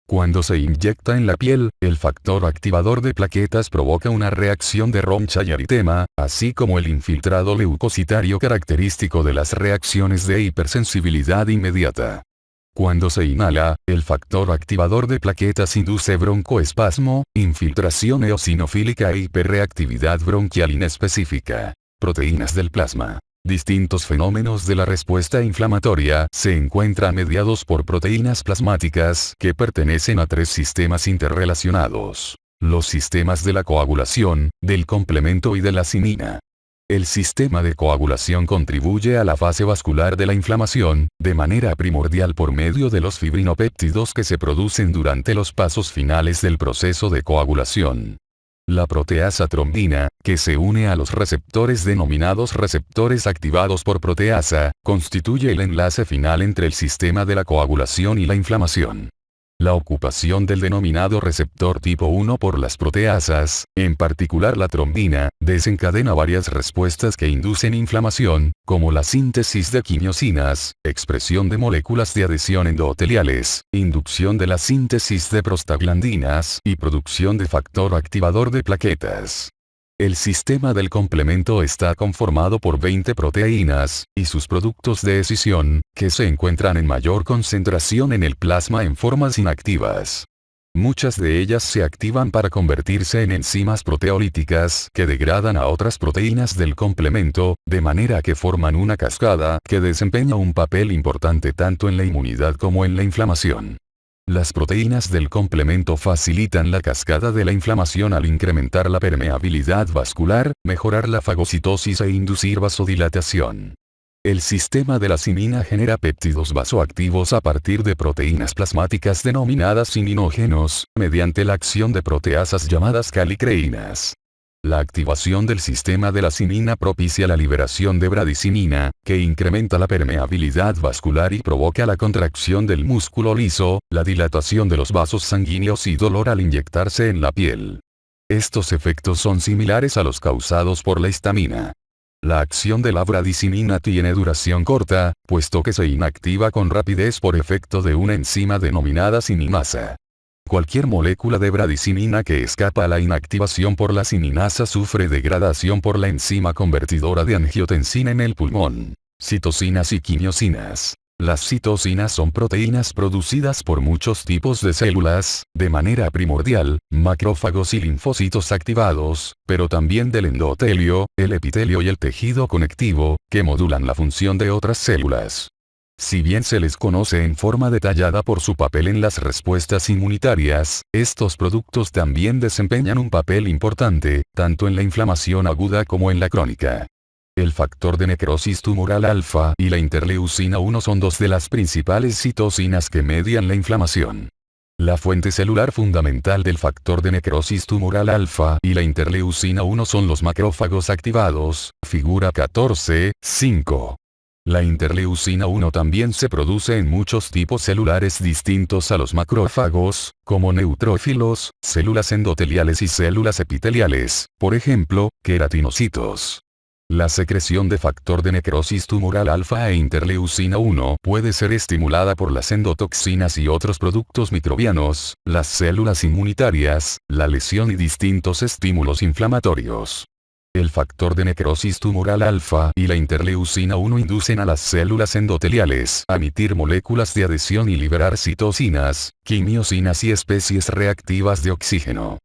Cuando se inyecta en la piel, el factor activador de plaquetas provoca una reacción de roncha y eritema, así como el infiltrado leucocitario característico de las reacciones de hipersensibilidad inmediata. Cuando se inhala, el factor activador de plaquetas induce broncoespasmo, infiltración eosinofílica e hiperreactividad bronquial inespecífica. Proteínas del plasma. Distintos fenómenos de la respuesta inflamatoria se encuentran mediados por proteínas plasmáticas que pertenecen a tres sistemas interrelacionados: los sistemas de la coagulación, del complemento y de la simina. El sistema de coagulación contribuye a la fase vascular de la inflamación, de manera primordial por medio de los fibrinopéptidos que se producen durante los pasos finales del proceso de coagulación. La proteasa trombina, que se une a los receptores denominados receptores activados por proteasa, constituye el enlace final entre el sistema de la coagulación y la inflamación. La ocupación del denominado receptor tipo 1 por las proteasas, en particular la trombina, desencadena varias respuestas que inducen inflamación, como la síntesis de quimiosinas, expresión de moléculas de adhesión endoteliales, inducción de la síntesis de prostaglandinas y producción de factor activador de plaquetas. El sistema del complemento está conformado por 20 proteínas, y sus productos de escisión, que se encuentran en mayor concentración en el plasma en formas inactivas. Muchas de ellas se activan para convertirse en enzimas proteolíticas que degradan a otras proteínas del complemento, de manera que forman una cascada que desempeña un papel importante tanto en la inmunidad como en la inflamación. Las proteínas del complemento facilitan la cascada de la inflamación al incrementar la permeabilidad vascular, mejorar la fagocitosis e inducir vasodilatación. El sistema de la simina genera péptidos vasoactivos a partir de proteínas plasmáticas denominadas siminógenos, mediante la acción de proteasas llamadas calicreínas. La activación del sistema de la simina propicia la liberación de bradisimina, que incrementa la permeabilidad vascular y provoca la contracción del músculo liso, la dilatación de los vasos sanguíneos y dolor al inyectarse en la piel. Estos efectos son similares a los causados por la histamina. La acción de la bradisimina tiene duración corta, puesto que se inactiva con rapidez por efecto de una enzima denominada siminasa. Cualquier molécula de bradisimina que escapa a la inactivación por la siminasa sufre degradación por la enzima convertidora de angiotensina en el pulmón. Citocinas y quimiosinas. Las citocinas son proteínas producidas por muchos tipos de células, de manera primordial, macrófagos y linfocitos activados, pero también del endotelio, el epitelio y el tejido conectivo, que modulan la función de otras células. Si bien se les conoce en forma detallada por su papel en las respuestas inmunitarias, estos productos también desempeñan un papel importante, tanto en la inflamación aguda como en la crónica. El factor de necrosis tumoral alfa y la interleucina 1 son dos de las principales citocinas que median la inflamación. La fuente celular fundamental del factor de necrosis tumoral alfa y la interleucina 1 son los macrófagos activados, figura 14.5. La interleucina 1 también se produce en muchos tipos celulares distintos a los macrófagos, como neutrófilos, células endoteliales y células epiteliales, por ejemplo, queratinocitos. La secreción de factor de necrosis tumoral alfa e interleucina 1 puede ser estimulada por las endotoxinas y otros productos microbianos, las células inmunitarias, la lesión y distintos estímulos inflamatorios. El factor de necrosis tumoral alfa y la interleucina 1 inducen a las células endoteliales a emitir moléculas de adhesión y liberar citocinas, quimiosinas y especies reactivas de oxígeno.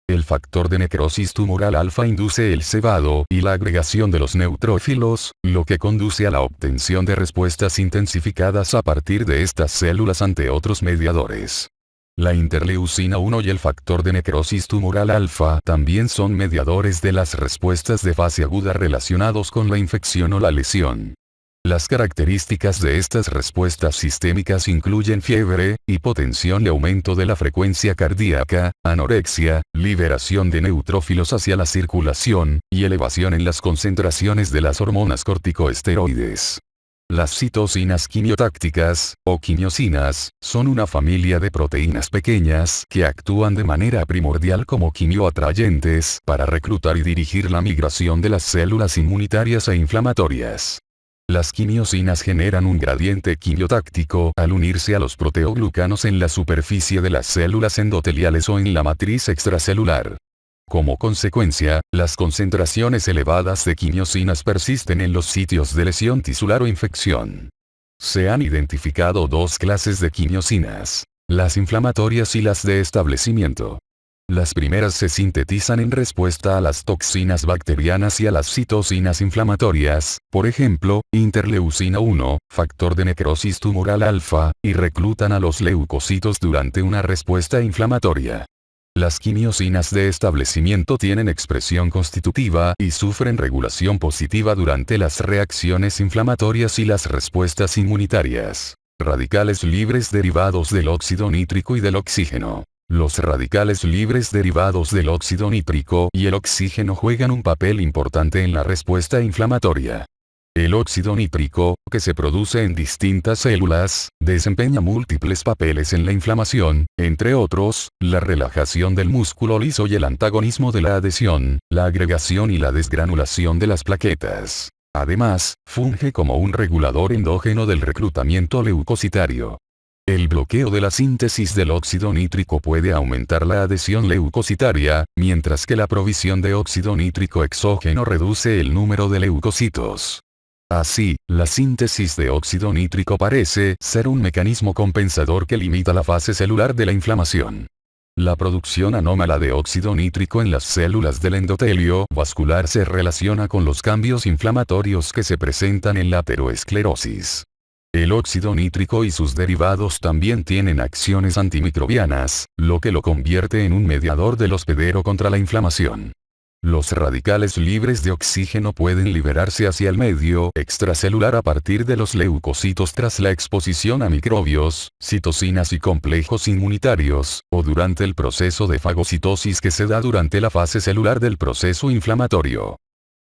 El factor de necrosis tumoral alfa induce el cebado y la agregación de los neutrófilos, lo que conduce a la obtención de respuestas intensificadas a partir de estas células ante otros mediadores. La interleucina 1 y el factor de necrosis tumoral alfa también son mediadores de las respuestas de fase aguda relacionados con la infección o la lesión. Las características de estas respuestas sistémicas incluyen fiebre, hipotensión y aumento de la frecuencia cardíaca, anorexia, liberación de neutrófilos hacia la circulación, y elevación en las concentraciones de las hormonas corticosteroides. Las citocinas quimiotácticas, o quimiosinas, son una familia de proteínas pequeñas que actúan de manera primordial como quimioatrayentes para reclutar y dirigir la migración de las células inmunitarias e inflamatorias. Las quimiosinas generan un gradiente quimiotáctico al unirse a los proteoglucanos en la superficie de las células endoteliales o en la matriz extracelular. Como consecuencia, las concentraciones elevadas de quimiosinas persisten en los sitios de lesión tisular o infección. Se han identificado dos clases de quimiosinas: las inflamatorias y las de establecimiento. Las primeras se sintetizan en respuesta a las toxinas bacterianas y a las citocinas inflamatorias, por ejemplo, interleucina 1, factor de necrosis tumoral alfa, y reclutan a los leucocitos durante una respuesta inflamatoria. Las quimiosinas de establecimiento tienen expresión constitutiva y sufren regulación positiva durante las reacciones inflamatorias y las respuestas inmunitarias. Radicales libres derivados del óxido nítrico y del oxígeno. Los radicales libres derivados del óxido nítrico y el oxígeno juegan un papel importante en la respuesta inflamatoria. El óxido nítrico, que se produce en distintas células, desempeña múltiples papeles en la inflamación, entre otros, la relajación del músculo liso y el antagonismo de la adhesión, la agregación y la desgranulación de las plaquetas. Además, funge como un regulador endógeno del reclutamiento leucocitario. El bloqueo de la síntesis del óxido nítrico puede aumentar la adhesión leucocitaria, mientras que la provisión de óxido nítrico exógeno reduce el número de leucocitos. Así, la síntesis de óxido nítrico parece ser un mecanismo compensador que limita la fase celular de la inflamación. La producción anómala de óxido nítrico en las células del endotelio vascular se relaciona con los cambios inflamatorios que se presentan en la ateroesclerosis. El óxido nítrico y sus derivados también tienen acciones antimicrobianas, lo que lo convierte en un mediador del hospedero contra la inflamación. Los radicales libres de oxígeno pueden liberarse hacia el medio extracelular a partir de los leucocitos tras la exposición a microbios, citocinas y complejos inmunitarios, o durante el proceso de fagocitosis que se da durante la fase celular del proceso inflamatorio.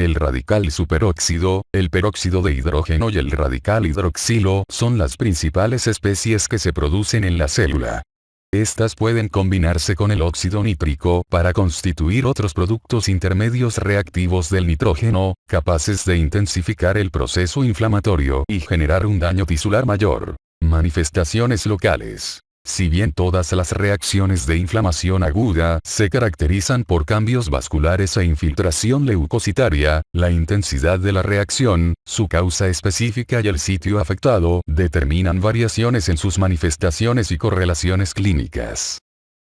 El radical superóxido, el peróxido de hidrógeno y el radical hidroxilo son las principales especies que se producen en la célula. Estas pueden combinarse con el óxido nítrico para constituir otros productos intermedios reactivos del nitrógeno, capaces de intensificar el proceso inflamatorio y generar un daño tisular mayor. Manifestaciones locales. Si bien todas las reacciones de inflamación aguda se caracterizan por cambios vasculares e infiltración leucocitaria, la intensidad de la reacción, su causa específica y el sitio afectado determinan variaciones en sus manifestaciones y correlaciones clínicas.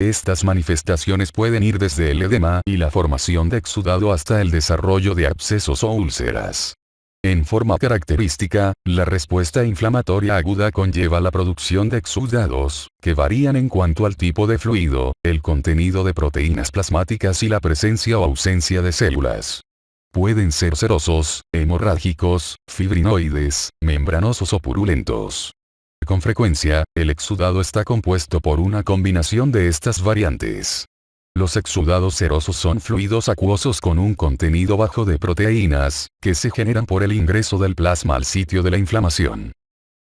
Estas manifestaciones pueden ir desde el edema y la formación de exudado hasta el desarrollo de abscesos o úlceras. En forma característica, la respuesta inflamatoria aguda conlleva la producción de exudados, que varían en cuanto al tipo de fluido, el contenido de proteínas plasmáticas y la presencia o ausencia de células. Pueden ser serosos, hemorrágicos, fibrinoides, membranosos o purulentos. Con frecuencia, el exudado está compuesto por una combinación de estas variantes. Los exudados serosos son fluidos acuosos con un contenido bajo de proteínas, que se generan por el ingreso del plasma al sitio de la inflamación.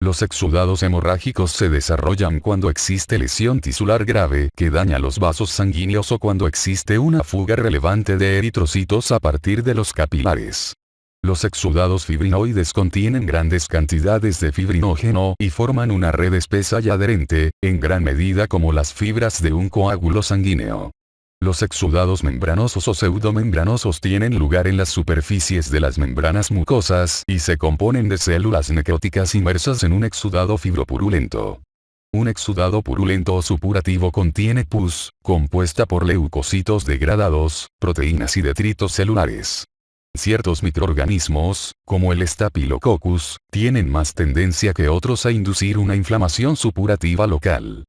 Los exudados hemorrágicos se desarrollan cuando existe lesión tisular grave que daña los vasos sanguíneos o cuando existe una fuga relevante de eritrocitos a partir de los capilares. Los exudados fibrinoides contienen grandes cantidades de fibrinógeno y forman una red espesa y adherente, en gran medida como las fibras de un coágulo sanguíneo. Los exudados membranosos o pseudomembranosos tienen lugar en las superficies de las membranas mucosas y se componen de células necróticas inmersas en un exudado fibropurulento. Un exudado purulento o supurativo contiene pus, compuesta por leucocitos degradados, proteínas y detritos celulares. Ciertos microorganismos, como el Staphylococcus, tienen más tendencia que otros a inducir una inflamación supurativa local.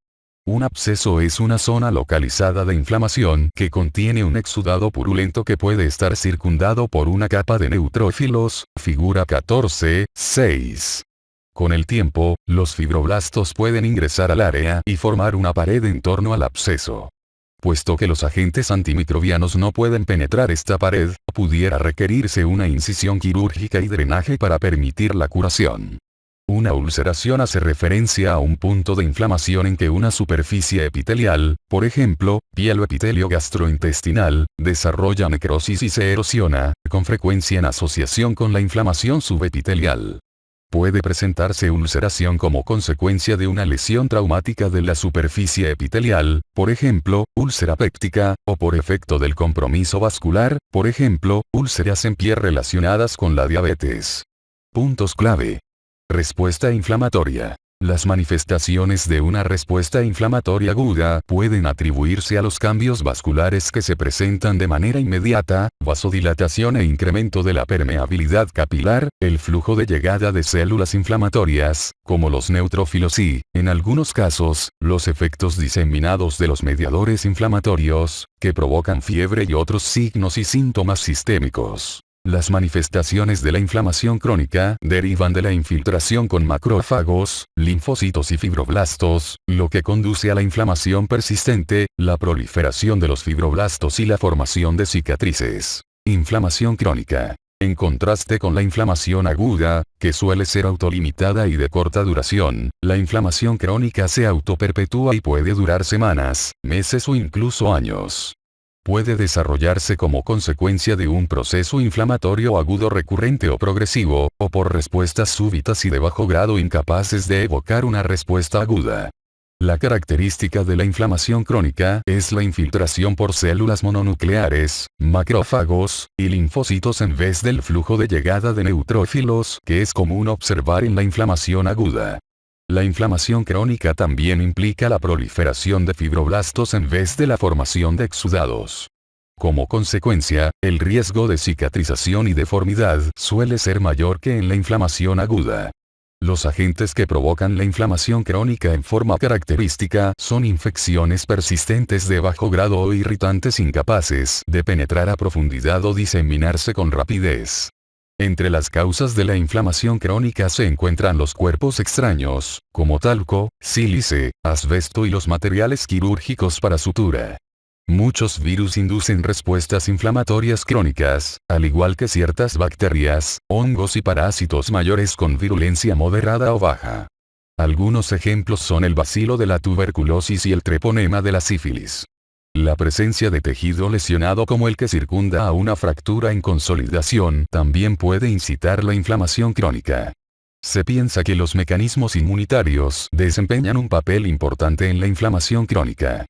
Un absceso es una zona localizada de inflamación que contiene un exudado purulento que puede estar circundado por una capa de neutrófilos, figura 14.6. Con el tiempo, los fibroblastos pueden ingresar al área y formar una pared en torno al absceso. Puesto que los agentes antimicrobianos no pueden penetrar esta pared, pudiera requerirse una incisión quirúrgica y drenaje para permitir la curación. Una ulceración hace referencia a un punto de inflamación en que una superficie epitelial, por ejemplo, piel o epitelio gastrointestinal, desarrolla necrosis y se erosiona, con frecuencia en asociación con la inflamación subepitelial. Puede presentarse ulceración como consecuencia de una lesión traumática de la superficie epitelial, por ejemplo, úlcera péptica, o por efecto del compromiso vascular, por ejemplo, úlceras en pie relacionadas con la diabetes. Puntos clave. Respuesta inflamatoria. Las manifestaciones de una respuesta inflamatoria aguda pueden atribuirse a los cambios vasculares que se presentan de manera inmediata, vasodilatación e incremento de la permeabilidad capilar, el flujo de llegada de células inflamatorias, como los neutrófilos y, en algunos casos, los efectos diseminados de los mediadores inflamatorios, que provocan fiebre y otros signos y síntomas sistémicos. Las manifestaciones de la inflamación crónica derivan de la infiltración con macrófagos, linfocitos y fibroblastos, lo que conduce a la inflamación persistente, la proliferación de los fibroblastos y la formación de cicatrices. Inflamación crónica. En contraste con la inflamación aguda, que suele ser autolimitada y de corta duración, la inflamación crónica se autoperpetúa y puede durar semanas, meses o incluso años. Puede desarrollarse como consecuencia de un proceso inflamatorio agudo recurrente o progresivo, o por respuestas súbitas y de bajo grado incapaces de evocar una respuesta aguda. La característica de la inflamación crónica es la infiltración por células mononucleares, macrófagos, y linfocitos en vez del flujo de llegada de neutrófilos que es común observar en la inflamación aguda. La inflamación crónica también implica la proliferación de fibroblastos en vez de la formación de exudados. Como consecuencia, el riesgo de cicatrización y deformidad suele ser mayor que en la inflamación aguda. Los agentes que provocan la inflamación crónica en forma característica son infecciones persistentes de bajo grado o irritantes incapaces de penetrar a profundidad o diseminarse con rapidez. Entre las causas de la inflamación crónica se encuentran los cuerpos extraños, como talco, sílice, asbesto y los materiales quirúrgicos para sutura. Muchos virus inducen respuestas inflamatorias crónicas, al igual que ciertas bacterias, hongos y parásitos mayores con virulencia moderada o baja. Algunos ejemplos son el bacilo de la tuberculosis y el treponema de la sífilis. La presencia de tejido lesionado como el que circunda a una fractura en consolidación también puede incitar la inflamación crónica. Se piensa que los mecanismos inmunitarios desempeñan un papel importante en la inflamación crónica.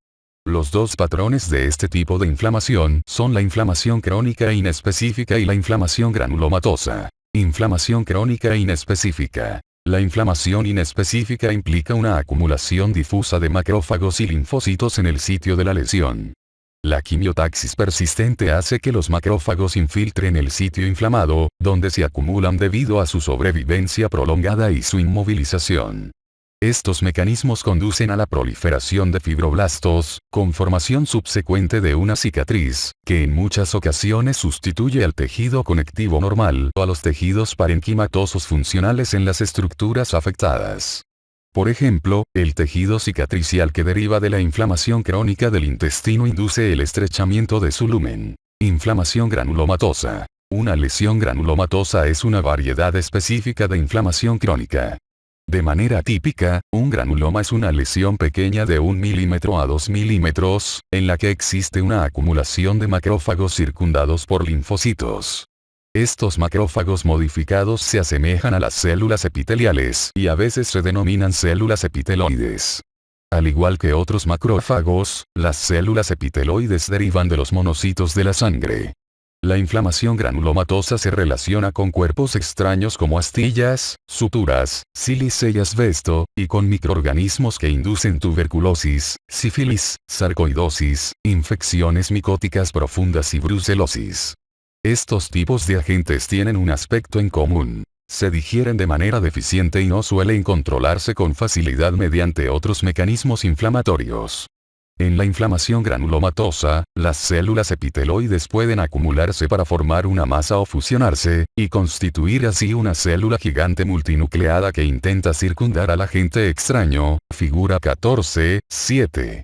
Los dos patrones de este tipo de inflamación son la inflamación crónica inespecífica y la inflamación granulomatosa. Inflamación crónica inespecífica. La inflamación inespecífica implica una acumulación difusa de macrófagos y linfocitos en el sitio de la lesión. La quimiotaxis persistente hace que los macrófagos infiltren el sitio inflamado, donde se acumulan debido a su sobrevivencia prolongada y su inmovilización. Estos mecanismos conducen a la proliferación de fibroblastos, con formación subsecuente de una cicatriz, que en muchas ocasiones sustituye al tejido conectivo normal o a los tejidos parenquimatosos funcionales en las estructuras afectadas. Por ejemplo, el tejido cicatricial que deriva de la inflamación crónica del intestino induce el estrechamiento de su lumen. Inflamación granulomatosa. Una lesión granulomatosa es una variedad específica de inflamación crónica. De manera típica, un granuloma es una lesión pequeña de 1 milímetro a 2 milímetros, en la que existe una acumulación de macrófagos circundados por linfocitos. Estos macrófagos modificados se asemejan a las células epiteliales y a veces se denominan células epiteloides. Al igual que otros macrófagos, las células epiteloides derivan de los monocitos de la sangre. La inflamación granulomatosa se relaciona con cuerpos extraños como astillas, suturas, sílice y asbesto, y con microorganismos que inducen tuberculosis, sífilis, sarcoidosis, infecciones micóticas profundas y brucelosis. Estos tipos de agentes tienen un aspecto en común. Se digieren de manera deficiente y no suelen controlarse con facilidad mediante otros mecanismos inflamatorios. En la inflamación granulomatosa, las células epiteloides pueden acumularse para formar una masa o fusionarse, y constituir así una célula gigante multinucleada que intenta circundar al agente extraño, figura 14.7.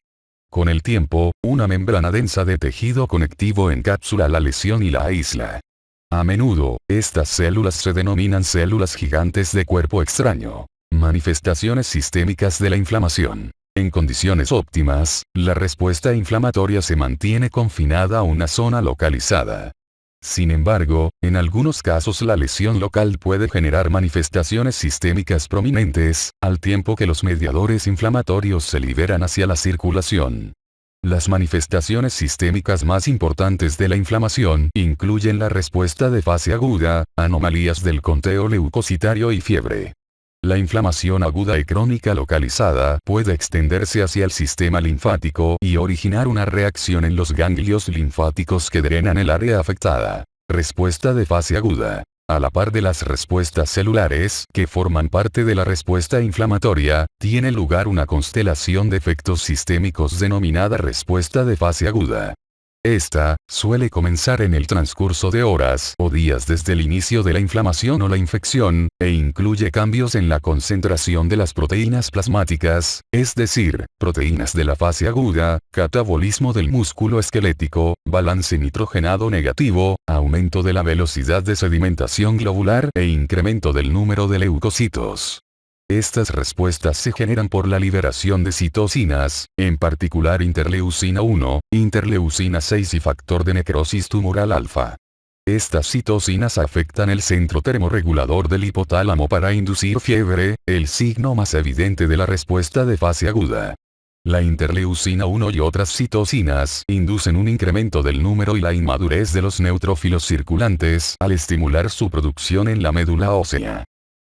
Con el tiempo, una membrana densa de tejido conectivo encapsula la lesión y la aísla. A menudo, estas células se denominan células gigantes de cuerpo extraño. Manifestaciones sistémicas de la inflamación. En condiciones óptimas, la respuesta inflamatoria se mantiene confinada a una zona localizada. Sin embargo, en algunos casos la lesión local puede generar manifestaciones sistémicas prominentes, al tiempo que los mediadores inflamatorios se liberan hacia la circulación. Las manifestaciones sistémicas más importantes de la inflamación incluyen la respuesta de fase aguda, anomalías del conteo leucocitario y fiebre. La inflamación aguda y crónica localizada puede extenderse hacia el sistema linfático y originar una reacción en los ganglios linfáticos que drenan el área afectada. Respuesta de fase aguda. A la par de las respuestas celulares que forman parte de la respuesta inflamatoria, tiene lugar una constelación de efectos sistémicos denominada respuesta de fase aguda. Esta suele comenzar en el transcurso de horas o días desde el inicio de la inflamación o la infección, e incluye cambios en la concentración de las proteínas plasmáticas, es decir, proteínas de la fase aguda, catabolismo del músculo esquelético, balance nitrogenado negativo, aumento de la velocidad de sedimentación globular e incremento del número de leucocitos. Estas respuestas se generan por la liberación de citocinas, en particular interleucina 1, interleucina 6 y factor de necrosis tumoral alfa. Estas citocinas afectan el centro termorregulador del hipotálamo para inducir fiebre, el signo más evidente de la respuesta de fase aguda. La interleucina 1 y otras citocinas inducen un incremento del número y la inmadurez de los neutrófilos circulantes al estimular su producción en la médula ósea.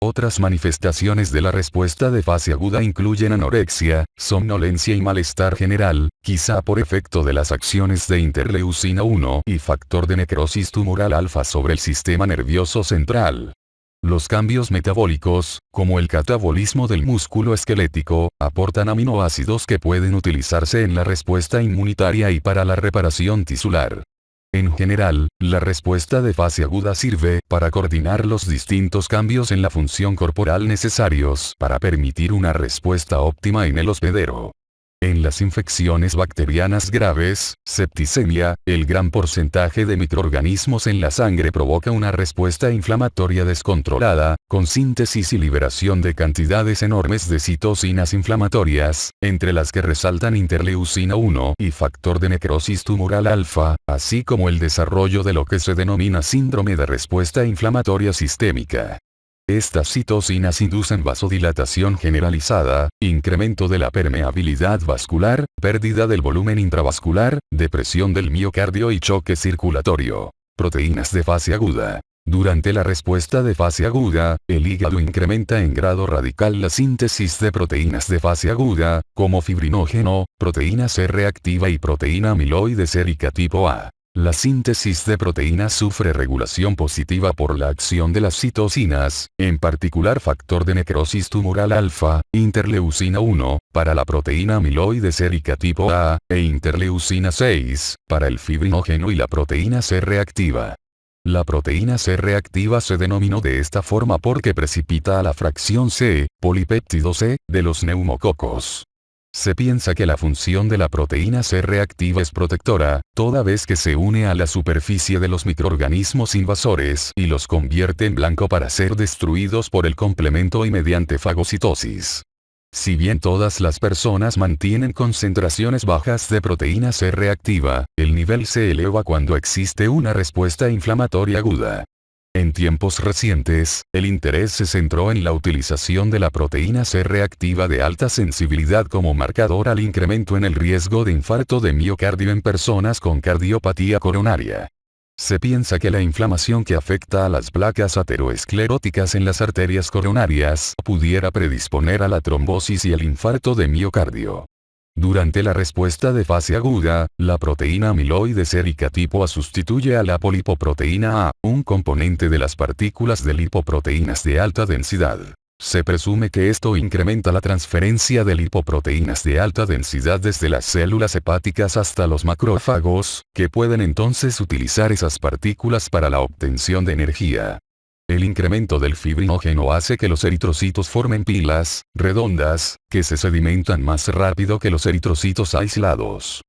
Otras manifestaciones de la respuesta de fase aguda incluyen anorexia, somnolencia y malestar general, quizá por efecto de las acciones de interleucina 1 y factor de necrosis tumoral alfa sobre el sistema nervioso central. Los cambios metabólicos, como el catabolismo del músculo esquelético, aportan aminoácidos que pueden utilizarse en la respuesta inmunitaria y para la reparación tisular. En general, la respuesta de fase aguda sirve para coordinar los distintos cambios en la función corporal necesarios para permitir una respuesta óptima en el hospedero. En las infecciones bacterianas graves, septicemia, el gran porcentaje de microorganismos en la sangre provoca una respuesta inflamatoria descontrolada, con síntesis y liberación de cantidades enormes de citocinas inflamatorias, entre las que resaltan interleucina 1 y factor de necrosis tumoral alfa, así como el desarrollo de lo que se denomina síndrome de respuesta inflamatoria sistémica. Estas citocinas inducen vasodilatación generalizada, incremento de la permeabilidad vascular, pérdida del volumen intravascular, depresión del miocardio y choque circulatorio. Proteínas de fase aguda. Durante la respuesta de fase aguda, el hígado incrementa en grado radical la síntesis de proteínas de fase aguda, como fibrinógeno, proteína C reactiva y proteína amiloide sérica tipo A. La síntesis de proteínas sufre regulación positiva por la acción de las citocinas, en particular factor de necrosis tumoral alfa, interleucina 1, para la proteína amiloide sérica tipo A, e interleucina 6, para el fibrinógeno y la proteína C reactiva. La proteína C reactiva se denominó de esta forma porque precipita a la fracción C, polipéptido C, de los neumococos. Se piensa que la función de la proteína C reactiva es protectora, toda vez que se une a la superficie de los microorganismos invasores y los convierte en blanco para ser destruidos por el complemento y mediante fagocitosis. Si bien todas las personas mantienen concentraciones bajas de proteína C reactiva, el nivel se eleva cuando existe una respuesta inflamatoria aguda. En tiempos recientes, el interés se centró en la utilización de la proteína C reactiva de alta sensibilidad como marcador al incremento en el riesgo de infarto de miocardio en personas con cardiopatía coronaria. Se piensa que la inflamación que afecta a las placas ateroescleróticas en las arterias coronarias pudiera predisponer a la trombosis y el infarto de miocardio. Durante la respuesta de fase aguda, la proteína amiloide sérica tipo A sustituye a la polipoproteína A, un componente de las partículas de lipoproteínas de alta densidad. Se presume que esto incrementa la transferencia de lipoproteínas de alta densidad desde las células hepáticas hasta los macrófagos, que pueden entonces utilizar esas partículas para la obtención de energía. El incremento del fibrinógeno hace que los eritrocitos formen pilas, redondas, que se sedimentan más rápido que los eritrocitos aislados.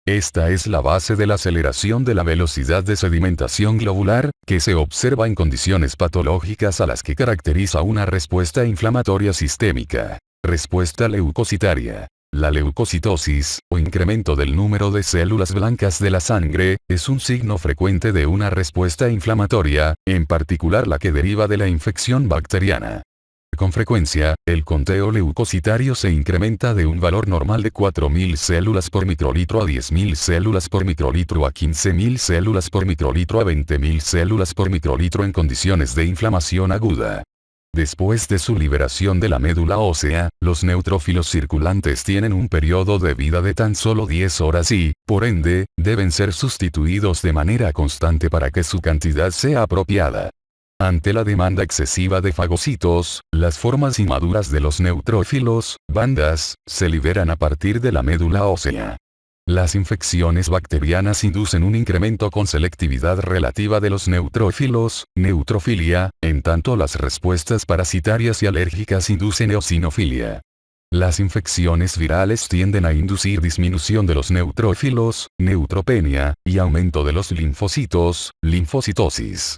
Esta es la base de la aceleración de la velocidad de sedimentación globular, que se observa en condiciones patológicas a las que caracteriza una respuesta inflamatoria sistémica. Respuesta leucocitaria. La leucocitosis, o incremento del número de células blancas de la sangre, es un signo frecuente de una respuesta inflamatoria, en particular la que deriva de la infección bacteriana. Con frecuencia, el conteo leucocitario se incrementa de un valor normal de 4.000 células por microlitro a 10.000 células por microlitro a 15.000 células por microlitro a 20.000 células por microlitro en condiciones de inflamación aguda. Después de su liberación de la médula ósea, los neutrófilos circulantes tienen un periodo de vida de tan solo 10 horas y, por ende, deben ser sustituidos de manera constante para que su cantidad sea apropiada. Ante la demanda excesiva de fagocitos, las formas inmaduras de los neutrófilos, bandas, se liberan a partir de la médula ósea. Las infecciones bacterianas inducen un incremento con selectividad relativa de los neutrófilos, neutrofilia, en tanto las respuestas parasitarias y alérgicas inducen eosinofilia. Las infecciones virales tienden a inducir disminución de los neutrófilos, neutropenia, y aumento de los linfocitos, linfocitosis.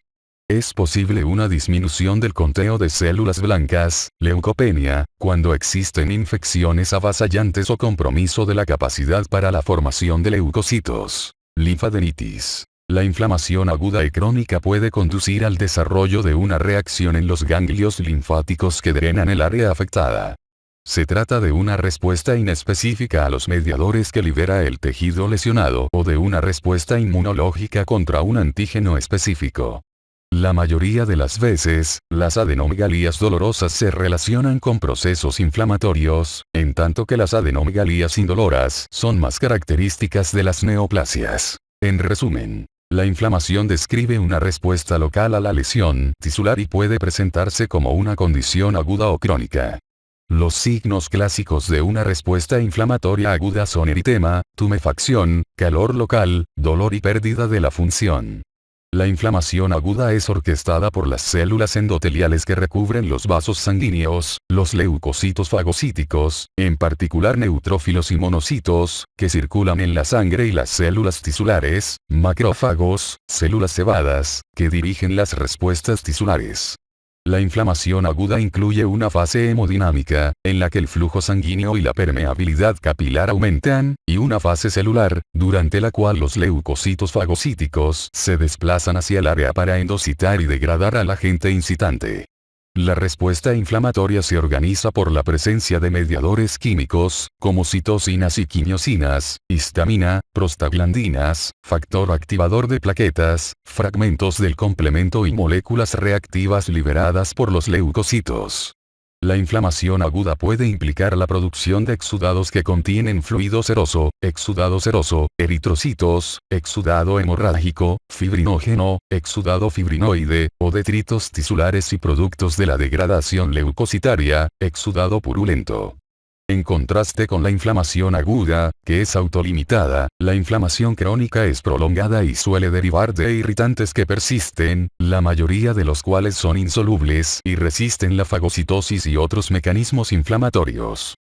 Es posible una disminución del conteo de células blancas, leucopenia, cuando existen infecciones avasallantes o compromiso de la capacidad para la formación de leucocitos. Linfadenitis. La inflamación aguda y crónica puede conducir al desarrollo de una reacción en los ganglios linfáticos que drenan el área afectada. Se trata de una respuesta inespecífica a los mediadores que libera el tejido lesionado o de una respuesta inmunológica contra un antígeno específico. La mayoría de las veces, las adenomegalías dolorosas se relacionan con procesos inflamatorios, en tanto que las adenomegalías indoloras son más características de las neoplasias. En resumen, la inflamación describe una respuesta local a la lesión tisular y puede presentarse como una condición aguda o crónica. Los signos clásicos de una respuesta inflamatoria aguda son eritema, tumefacción, calor local, dolor y pérdida de la función. La inflamación aguda es orquestada por las células endoteliales que recubren los vasos sanguíneos, los leucocitos fagocíticos, en particular neutrófilos y monocitos, que circulan en la sangre y las células tisulares, macrófagos, células cebadas, que dirigen las respuestas tisulares. La inflamación aguda incluye una fase hemodinámica, en la que el flujo sanguíneo y la permeabilidad capilar aumentan, y una fase celular, durante la cual los leucocitos fagocíticos se desplazan hacia el área para endocitar y degradar al agente incitante. La respuesta inflamatoria se organiza por la presencia de mediadores químicos, como citocinas y quimiosinas, histamina, prostaglandinas, factor activador de plaquetas, fragmentos del complemento y moléculas reactivas liberadas por los leucocitos. La inflamación aguda puede implicar la producción de exudados que contienen fluido seroso, eritrocitos, exudado hemorrágico, fibrinógeno, exudado fibrinoide, o detritos tisulares y productos de la degradación leucocitaria, exudado purulento. En contraste con la inflamación aguda, que es autolimitada, la inflamación crónica es prolongada y suele derivar de irritantes que persisten, la mayoría de los cuales son insolubles y resisten la fagocitosis y otros mecanismos inflamatorios.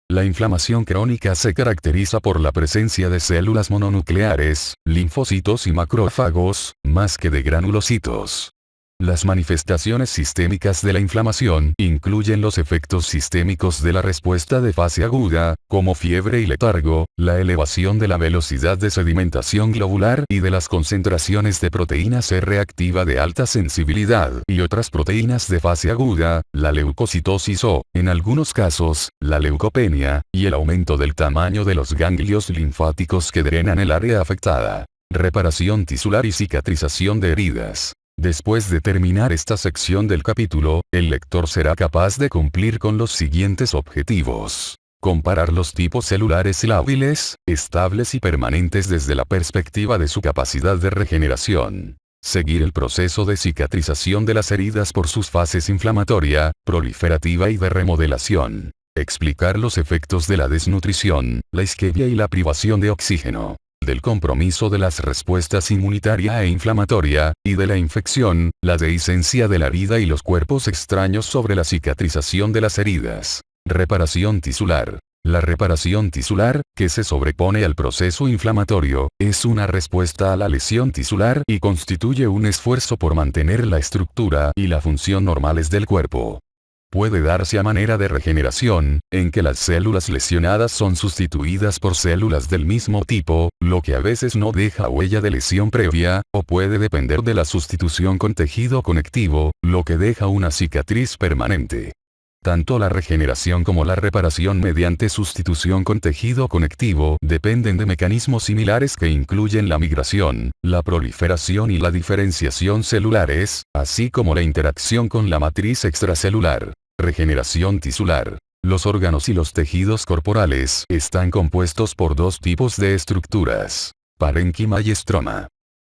La inflamación crónica se caracteriza por la presencia de células mononucleares, linfocitos y macrófagos, más que de granulocitos. Las manifestaciones sistémicas de la inflamación incluyen los efectos sistémicos de la respuesta de fase aguda, como fiebre y letargo, la elevación de la velocidad de sedimentación globular y de las concentraciones de proteína C reactiva de alta sensibilidad y otras proteínas de fase aguda, la leucocitosis o, en algunos casos, la leucopenia, y el aumento del tamaño de los ganglios linfáticos que drenan el área afectada. Reparación tisular y cicatrización de heridas. Después de terminar esta sección del capítulo, el lector será capaz de cumplir con los siguientes objetivos. Comparar los tipos celulares lábiles, estables y permanentes desde la perspectiva de su capacidad de regeneración. Seguir el proceso de cicatrización de las heridas por sus fases inflamatoria, proliferativa y de remodelación. Explicar los efectos de la desnutrición, la isquemia y la privación de oxígeno. Del compromiso de las respuestas inmunitaria e inflamatoria, y de la infección, la dehiscencia de la herida y los cuerpos extraños sobre la cicatrización de las heridas. Reparación tisular. La reparación tisular, que se sobrepone al proceso inflamatorio, es una respuesta a la lesión tisular y constituye un esfuerzo por mantener la estructura y la función normales del cuerpo. Puede darse a manera de regeneración, en que las células lesionadas son sustituidas por células del mismo tipo, lo que a veces no deja huella de lesión previa, o puede depender de la sustitución con tejido conectivo, lo que deja una cicatriz permanente. Tanto la regeneración como la reparación mediante sustitución con tejido conectivo dependen de mecanismos similares que incluyen la migración, la proliferación y la diferenciación celulares, así como la interacción con la matriz extracelular. Regeneración tisular. Los órganos y los tejidos corporales están compuestos por dos tipos de estructuras: parénquima y estroma.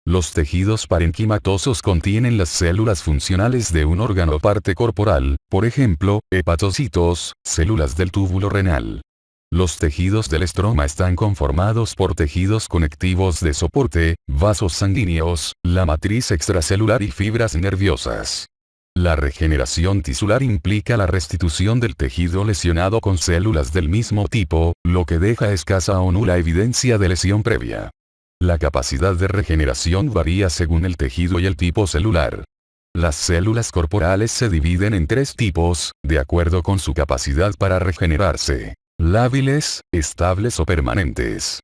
Los tejidos parenquimatosos contienen las células funcionales de un órgano o parte corporal, por ejemplo, hepatocitos, células del túbulo renal. Los tejidos del estroma están conformados por tejidos conectivos de soporte, vasos sanguíneos, la matriz extracelular y fibras nerviosas. La regeneración tisular implica la restitución del tejido lesionado con células del mismo tipo, lo que deja escasa o nula evidencia de lesión previa. La capacidad de regeneración varía según el tejido y el tipo celular. Las células corporales se dividen en tres tipos, de acuerdo con su capacidad para regenerarse: lábiles, estables o permanentes.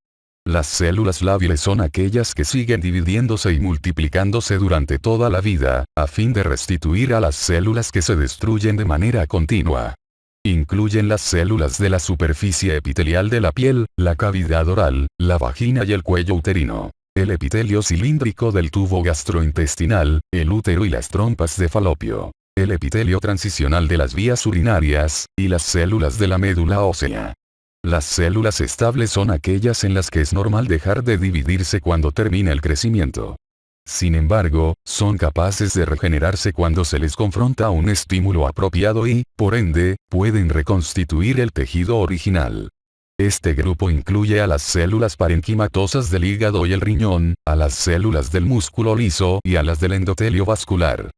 Las células lábiles son aquellas que siguen dividiéndose y multiplicándose durante toda la vida, a fin de restituir a las células que se destruyen de manera continua. Incluyen las células de la superficie epitelial de la piel, la cavidad oral, la vagina y el cuello uterino, el epitelio cilíndrico del tubo gastrointestinal, el útero y las trompas de Falopio, el epitelio transicional de las vías urinarias, y las células de la médula ósea. Las células estables son aquellas en las que es normal dejar de dividirse cuando termina el crecimiento. Sin embargo, son capaces de regenerarse cuando se les confronta un estímulo apropiado y, por ende, pueden reconstituir el tejido original. Este grupo incluye a las células parenquimatosas del hígado y el riñón, a las células del músculo liso y a las del endotelio vascular.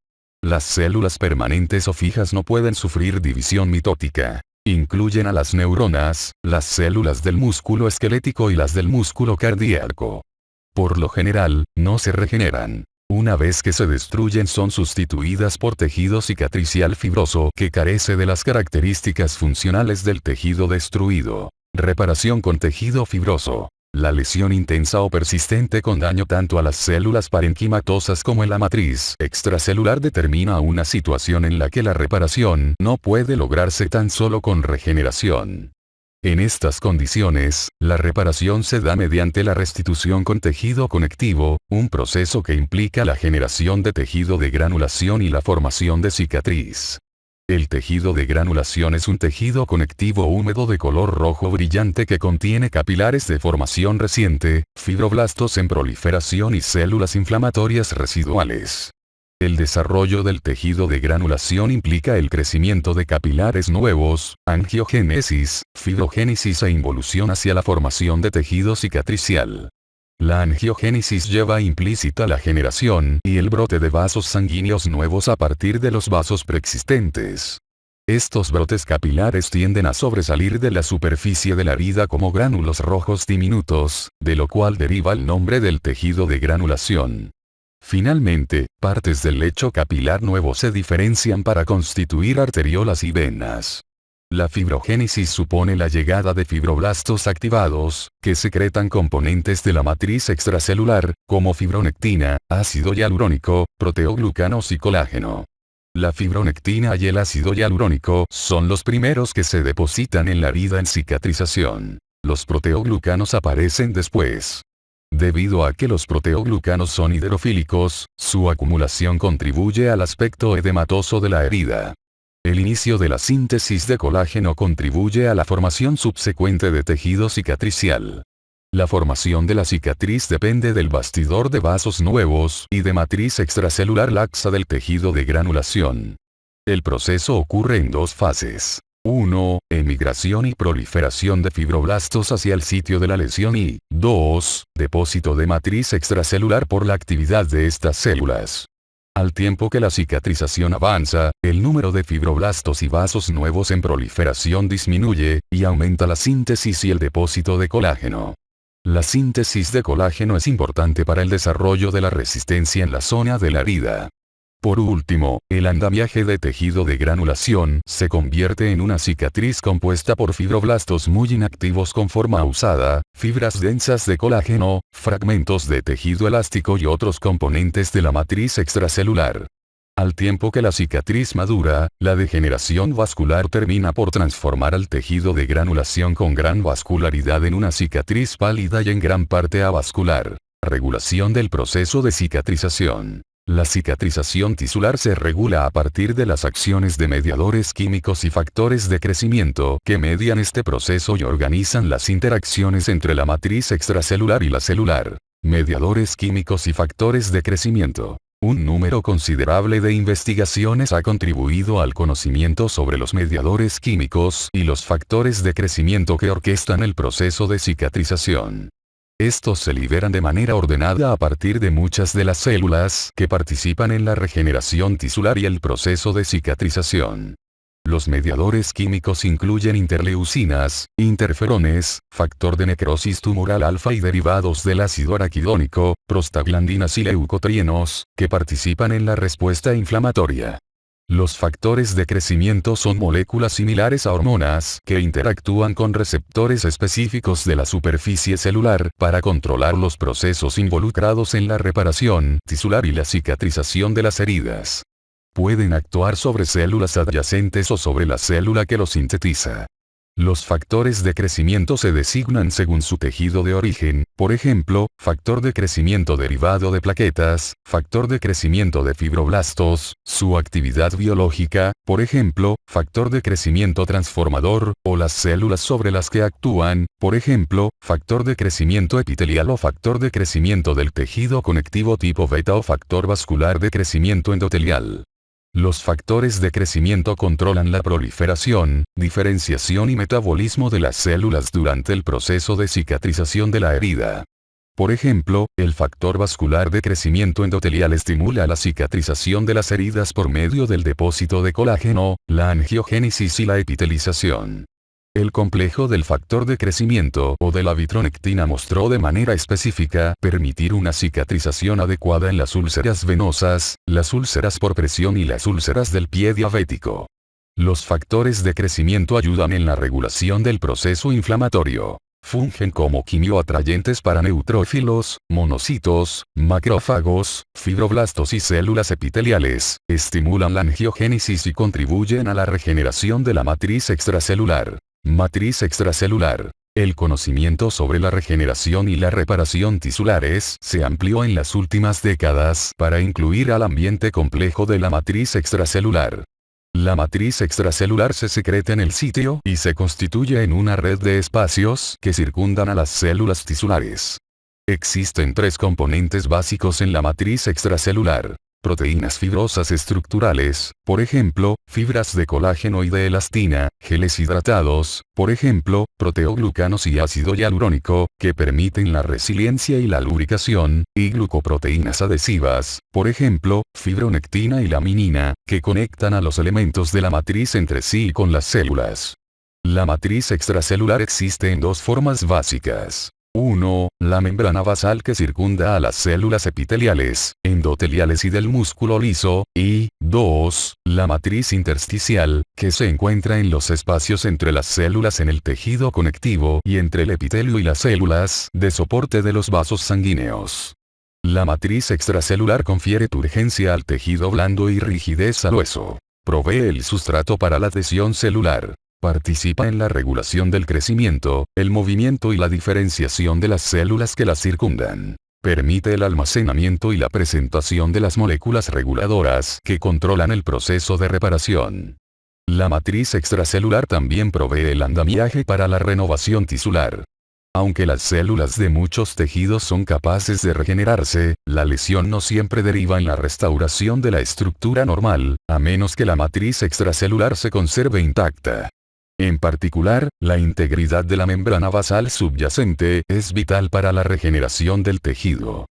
Las células permanentes o fijas no pueden sufrir división mitótica. Incluyen a las neuronas, las células del músculo esquelético y las del músculo cardíaco. Por lo general, no se regeneran. Una vez que se destruyen son sustituidas por tejido cicatricial fibroso que carece de las características funcionales del tejido destruido. Reparación con tejido fibroso. La lesión intensa o persistente con daño tanto a las células parenquimatosas como en la matriz extracelular determina una situación en la que la reparación no puede lograrse tan solo con regeneración. En estas condiciones, la reparación se da mediante la restitución con tejido conectivo, un proceso que implica la generación de tejido de granulación y la formación de cicatriz. El tejido de granulación es un tejido conectivo húmedo de color rojo brillante que contiene capilares de formación reciente, fibroblastos en proliferación y células inflamatorias residuales. El desarrollo del tejido de granulación implica el crecimiento de capilares nuevos, angiogénesis, fibrogénesis e involución hacia la formación de tejido cicatricial. La angiogénesis lleva implícita la generación y el brote de vasos sanguíneos nuevos a partir de los vasos preexistentes. Estos brotes capilares tienden a sobresalir de la superficie de la herida como gránulos rojos diminutos, de lo cual deriva el nombre del tejido de granulación. Finalmente, partes del lecho capilar nuevo se diferencian para constituir arteriolas y venas. La fibrogénesis supone la llegada de fibroblastos activados, que secretan componentes de la matriz extracelular, como fibronectina, ácido hialurónico, proteoglucanos y colágeno. La fibronectina y el ácido hialurónico son los primeros que se depositan en la herida en cicatrización. Los proteoglucanos aparecen después. Debido a que los proteoglucanos son hidrofílicos, su acumulación contribuye al aspecto edematoso de la herida. El inicio de la síntesis de colágeno contribuye a la formación subsecuente de tejido cicatricial. La formación de la cicatriz depende del bastidor de vasos nuevos y de matriz extracelular laxa del tejido de granulación. El proceso ocurre en dos fases. 1. Emigración y proliferación de fibroblastos hacia el sitio de la lesión y 2. Depósito de matriz extracelular por la actividad de estas células. Al tiempo que la cicatrización avanza, el número de fibroblastos y vasos nuevos en proliferación disminuye, y aumenta la síntesis y el depósito de colágeno. La síntesis de colágeno es importante para el desarrollo de la resistencia en la zona de la herida. Por último, el andamiaje de tejido de granulación se convierte en una cicatriz compuesta por fibroblastos muy inactivos con forma usada, fibras densas de colágeno, fragmentos de tejido elástico y otros componentes de la matriz extracelular. Al tiempo que la cicatriz madura, la degeneración vascular termina por transformar al tejido de granulación con gran vascularidad en una cicatriz pálida y en gran parte avascular. Regulación del proceso de cicatrización. La cicatrización tisular se regula a partir de las acciones de mediadores químicos y factores de crecimiento que median este proceso y organizan las interacciones entre la matriz extracelular y la celular. Mediadores químicos y factores de crecimiento. Un número considerable de investigaciones ha contribuido al conocimiento sobre los mediadores químicos y los factores de crecimiento que orquestan el proceso de cicatrización. Estos se liberan de manera ordenada a partir de muchas de las células que participan en la regeneración tisular y el proceso de cicatrización. Los mediadores químicos incluyen interleucinas, interferones, factor de necrosis tumoral alfa y derivados del ácido araquidónico, prostaglandinas y leucotrienos, que participan en la respuesta inflamatoria. Los factores de crecimiento son moléculas similares a hormonas que interactúan con receptores específicos de la superficie celular para controlar los procesos involucrados en la reparación tisular y la cicatrización de las heridas. Pueden actuar sobre células adyacentes o sobre la célula que los sintetiza. Los factores de crecimiento se designan según su tejido de origen, por ejemplo, factor de crecimiento derivado de plaquetas, factor de crecimiento de fibroblastos, su actividad biológica, por ejemplo, factor de crecimiento transformador, o las células sobre las que actúan, por ejemplo, factor de crecimiento epitelial o factor de crecimiento del tejido conectivo tipo beta o factor vascular de crecimiento endotelial. Los factores de crecimiento controlan la proliferación, diferenciación y metabolismo de las células durante el proceso de cicatrización de la herida. Por ejemplo, el factor vascular de crecimiento endotelial estimula la cicatrización de las heridas por medio del depósito de colágeno, la angiogénesis y la epitelización. El complejo del factor de crecimiento o de la vitronectina mostró de manera específica permitir una cicatrización adecuada en las úlceras venosas, las úlceras por presión y las úlceras del pie diabético. Los factores de crecimiento ayudan en la regulación del proceso inflamatorio. Fungen como quimioatrayentes para neutrófilos, monocitos, macrófagos, fibroblastos y células epiteliales, estimulan la angiogénesis y contribuyen a la regeneración de la matriz extracelular. Matriz extracelular. El conocimiento sobre la regeneración y la reparación tisulares se amplió en las últimas décadas para incluir al ambiente complejo de la matriz extracelular. La matriz extracelular se secreta en el sitio y se constituye en una red de espacios que circundan a las células tisulares. Existen tres componentes básicos en la matriz extracelular. Proteínas fibrosas estructurales, por ejemplo, fibras de colágeno y de elastina, geles hidratados, por ejemplo, proteoglucanos y ácido hialurónico, que permiten la resiliencia y la lubricación, y glucoproteínas adhesivas, por ejemplo, fibronectina y laminina, que conectan a los elementos de la matriz entre sí y con las células. La matriz extracelular existe en dos formas básicas. 1. La membrana basal que circunda a las células epiteliales, endoteliales y del músculo liso, y 2. La matriz intersticial, que se encuentra en los espacios entre las células en el tejido conectivo y entre el epitelio y las células de soporte de los vasos sanguíneos. La matriz extracelular confiere turgencia al tejido blando y rigidez al hueso. Provee el sustrato para la adhesión celular. Participa en la regulación del crecimiento, el movimiento y la diferenciación de las células que las circundan. Permite el almacenamiento y la presentación de las moléculas reguladoras que controlan el proceso de reparación. La matriz extracelular también provee el andamiaje para la renovación tisular. Aunque las células de muchos tejidos son capaces de regenerarse, la lesión no siempre deriva en la restauración de la estructura normal, a menos que la matriz extracelular se conserve intacta. En particular, la integridad de la membrana basal subyacente es vital para la regeneración del tejido.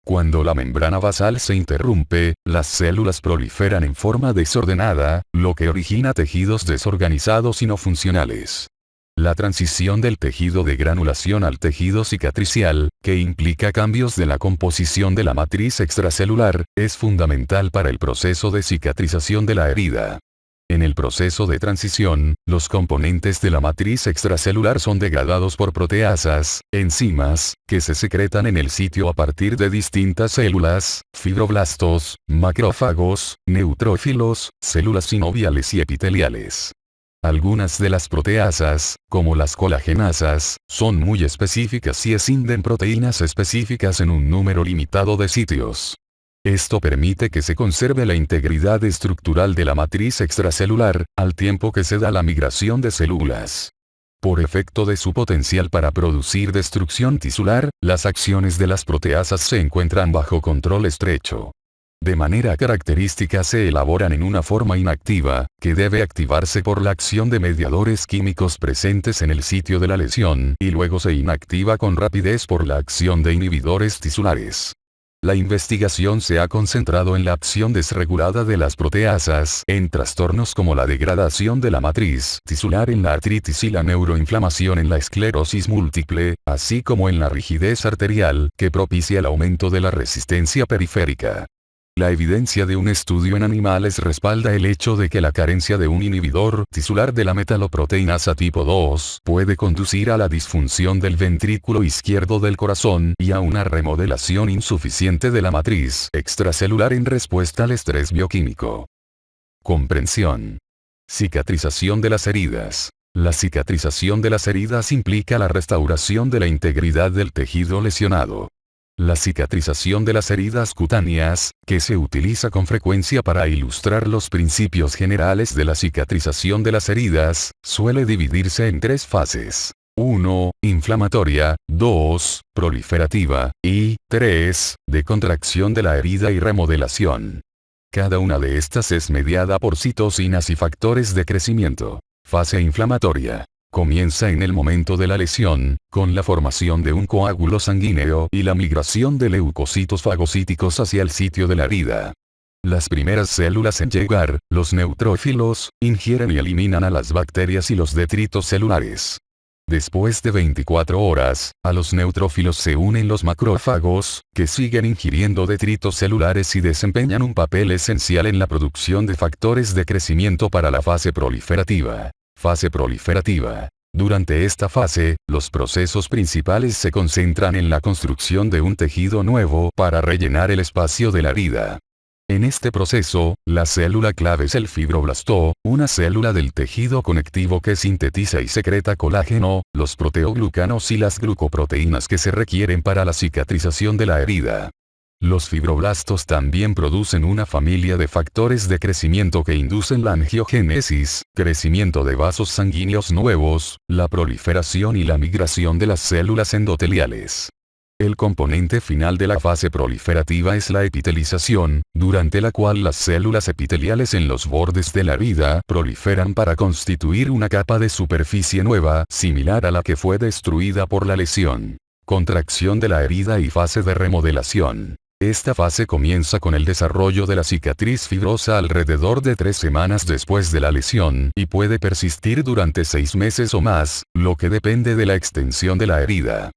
Cuando la membrana basal se interrumpe, las células proliferan en forma desordenada, lo que origina tejidos desorganizados y no funcionales. La transición del tejido de granulación al tejido cicatricial, que implica cambios de la composición de la matriz extracelular, es fundamental para el proceso de cicatrización de la herida. En el proceso de transición, los componentes de la matriz extracelular son degradados por proteasas, enzimas, que se secretan en el sitio a partir de distintas células, fibroblastos, macrófagos, neutrófilos, células sinoviales y epiteliales. Algunas de las proteasas, como las colagenasas, son muy específicas y escinden proteínas específicas en un número limitado de sitios. Esto permite que se conserve la integridad estructural de la matriz extracelular, al tiempo que se da la migración de células. Por efecto de su potencial para producir destrucción tisular, las acciones de las proteasas se encuentran bajo control estrecho. De manera característica se elaboran en una forma inactiva, que debe activarse por la acción de mediadores químicos presentes en el sitio de la lesión, y luego se inactiva con rapidez por la acción de inhibidores tisulares. La investigación se ha concentrado en la acción desregulada de las proteasas en trastornos como la degradación de la matriz tisular en la artritis y la neuroinflamación en la esclerosis múltiple, así como en la rigidez arterial, que propicia el aumento de la resistencia periférica. La evidencia de un estudio en animales respalda el hecho de que la carencia de un inhibidor tisular de la metaloproteinasa tipo 2 puede conducir a la disfunción del ventrículo izquierdo del corazón y a una remodelación insuficiente de la matriz extracelular en respuesta al estrés bioquímico. Comprensión. Cicatrización de las heridas. La cicatrización de las heridas implica la restauración de la integridad del tejido lesionado. La cicatrización de las heridas cutáneas, que se utiliza con frecuencia para ilustrar los principios generales de la cicatrización de las heridas, suele dividirse en tres fases. 1. Inflamatoria, 2. Proliferativa, y 3. De contracción de la herida y remodelación. Cada una de estas es mediada por citocinas y factores de crecimiento. Fase inflamatoria. Comienza en el momento de la lesión, con la formación de un coágulo sanguíneo y la migración de leucocitos fagocíticos hacia el sitio de la herida. Las primeras células en llegar, los neutrófilos, ingieren y eliminan a las bacterias y los detritos celulares. Después de 24 horas, a los neutrófilos se unen los macrófagos, que siguen ingiriendo detritos celulares y desempeñan un papel esencial en la producción de factores de crecimiento para la fase proliferativa. Fase proliferativa. Durante esta fase, los procesos principales se concentran en la construcción de un tejido nuevo para rellenar el espacio de la herida. En este proceso, la célula clave es el fibroblasto, una célula del tejido conectivo que sintetiza y secreta colágeno, los proteoglucanos y las glucoproteínas que se requieren para la cicatrización de la herida. Los fibroblastos también producen una familia de factores de crecimiento que inducen la angiogénesis, crecimiento de vasos sanguíneos nuevos, la proliferación y la migración de las células endoteliales. El componente final de la fase proliferativa es la epitelización, durante la cual las células epiteliales en los bordes de la herida proliferan para constituir una capa de superficie nueva, similar a la que fue destruida por la lesión. Contracción de la herida y fase de remodelación. Esta fase comienza con el desarrollo de la cicatriz fibrosa alrededor de 3 semanas después de la lesión y puede persistir durante 6 meses o más, lo que depende de la extensión de la herida.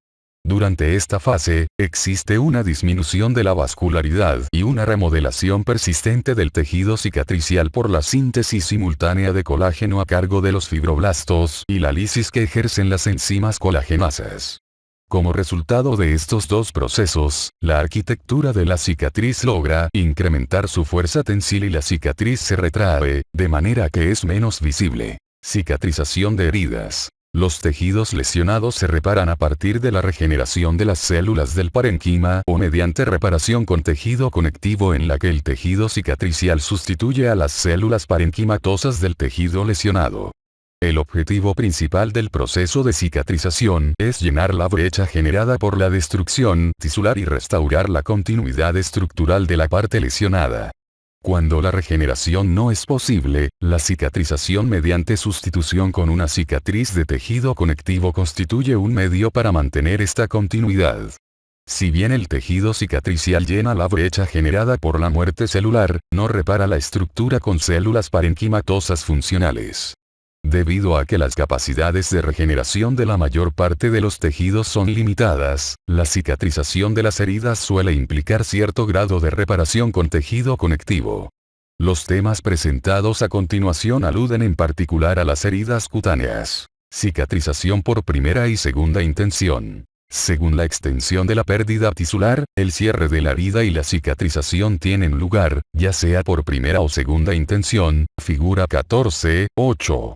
Durante esta fase, existe una disminución de la vascularidad y una remodelación persistente del tejido cicatricial por la síntesis simultánea de colágeno a cargo de los fibroblastos y la lisis que ejercen las enzimas colagenasas. Como resultado de estos dos procesos, la arquitectura de la cicatriz logra incrementar su fuerza tensil y la cicatriz se retrae, de manera que es menos visible. Cicatrización de heridas. Los tejidos lesionados se reparan a partir de la regeneración de las células del parénquima o mediante reparación con tejido conectivo en la que el tejido cicatricial sustituye a las células parenquimatosas del tejido lesionado. El objetivo principal del proceso de cicatrización es llenar la brecha generada por la destrucción tisular y restaurar la continuidad estructural de la parte lesionada. Cuando la regeneración no es posible, la cicatrización mediante sustitución con una cicatriz de tejido conectivo constituye un medio para mantener esta continuidad. Si bien el tejido cicatricial llena la brecha generada por la muerte celular, no repara la estructura con células parenquimatosas funcionales. Debido a que las capacidades de regeneración de la mayor parte de los tejidos son limitadas, la cicatrización de las heridas suele implicar cierto grado de reparación con tejido conectivo. Los temas presentados a continuación aluden en particular a las heridas cutáneas. Cicatrización por primera y segunda intención. Según la extensión de la pérdida tisular, el cierre de la herida y la cicatrización tienen lugar, ya sea por primera o segunda intención, figura 14.8.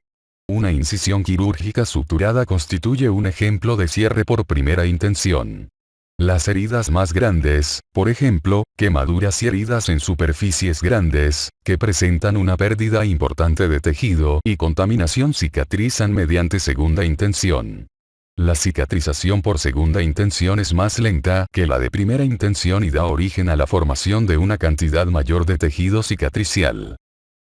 Una incisión quirúrgica suturada constituye un ejemplo de cierre por primera intención. Las heridas más grandes, por ejemplo, quemaduras y heridas en superficies grandes, que presentan una pérdida importante de tejido y contaminación cicatrizan mediante segunda intención. La cicatrización por segunda intención es más lenta que la de primera intención y da origen a la formación de una cantidad mayor de tejido cicatricial.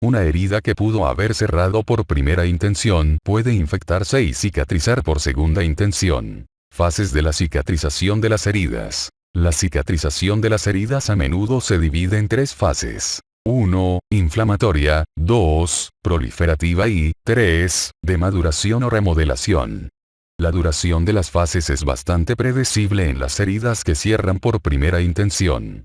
Una herida que pudo haber cerrado por primera intención puede infectarse y cicatrizar por segunda intención. Fases de la cicatrización de las heridas. La cicatrización de las heridas a menudo se divide en tres fases. 1. Inflamatoria, 2. Proliferativa y 3. De maduración o remodelación. La duración de las fases es bastante predecible en las heridas que cierran por primera intención.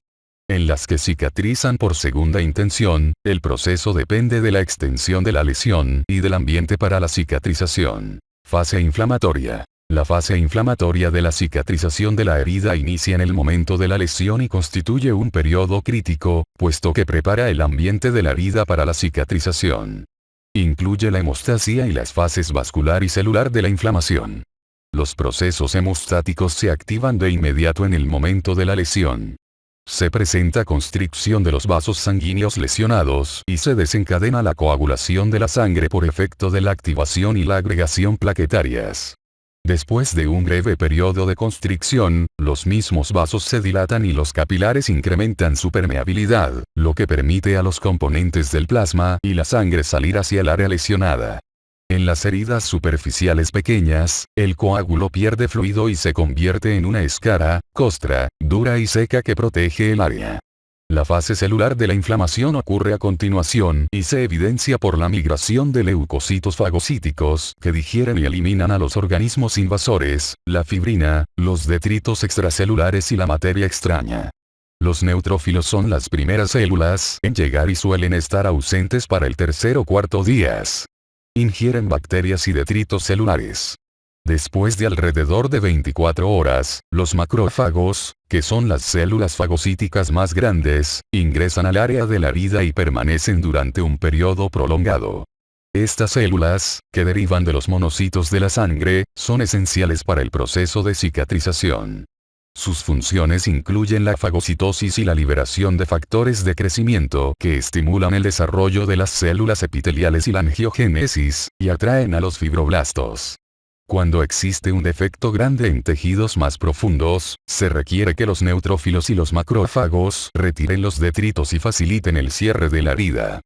En las que cicatrizan por segunda intención, el proceso depende de la extensión de la lesión y del ambiente para la cicatrización. Fase inflamatoria. La fase inflamatoria de la cicatrización de la herida inicia en el momento de la lesión y constituye un periodo crítico, puesto que prepara el ambiente de la herida para la cicatrización. Incluye la hemostasia y las fases vascular y celular de la inflamación. Los procesos hemostáticos se activan de inmediato en el momento de la lesión. Se presenta constricción de los vasos sanguíneos lesionados y se desencadena la coagulación de la sangre por efecto de la activación y la agregación plaquetarias. Después de un breve periodo de constricción, los mismos vasos se dilatan y los capilares incrementan su permeabilidad, lo que permite a los componentes del plasma y la sangre salir hacia el área lesionada. En las heridas superficiales pequeñas, el coágulo pierde fluido y se convierte en una escara, costra, dura y seca que protege el área. La fase celular de la inflamación ocurre a continuación y se evidencia por la migración de leucocitos fagocíticos que digieren y eliminan a los organismos invasores, la fibrina, los detritos extracelulares y la materia extraña. Los neutrófilos son las primeras células en llegar y suelen estar ausentes para el tercer o cuarto días. Ingieren bacterias y detritos celulares. Después de alrededor de 24 horas, los macrófagos, que son las células fagocíticas más grandes, ingresan al área de la herida y permanecen durante un periodo prolongado. Estas células, que derivan de los monocitos de la sangre, son esenciales para el proceso de cicatrización. Sus funciones incluyen la fagocitosis y la liberación de factores de crecimiento que estimulan el desarrollo de las células epiteliales y la angiogénesis, y atraen a los fibroblastos. Cuando existe un defecto grande en tejidos más profundos, se requiere que los neutrófilos y los macrófagos retiren los detritos y faciliten el cierre de la herida.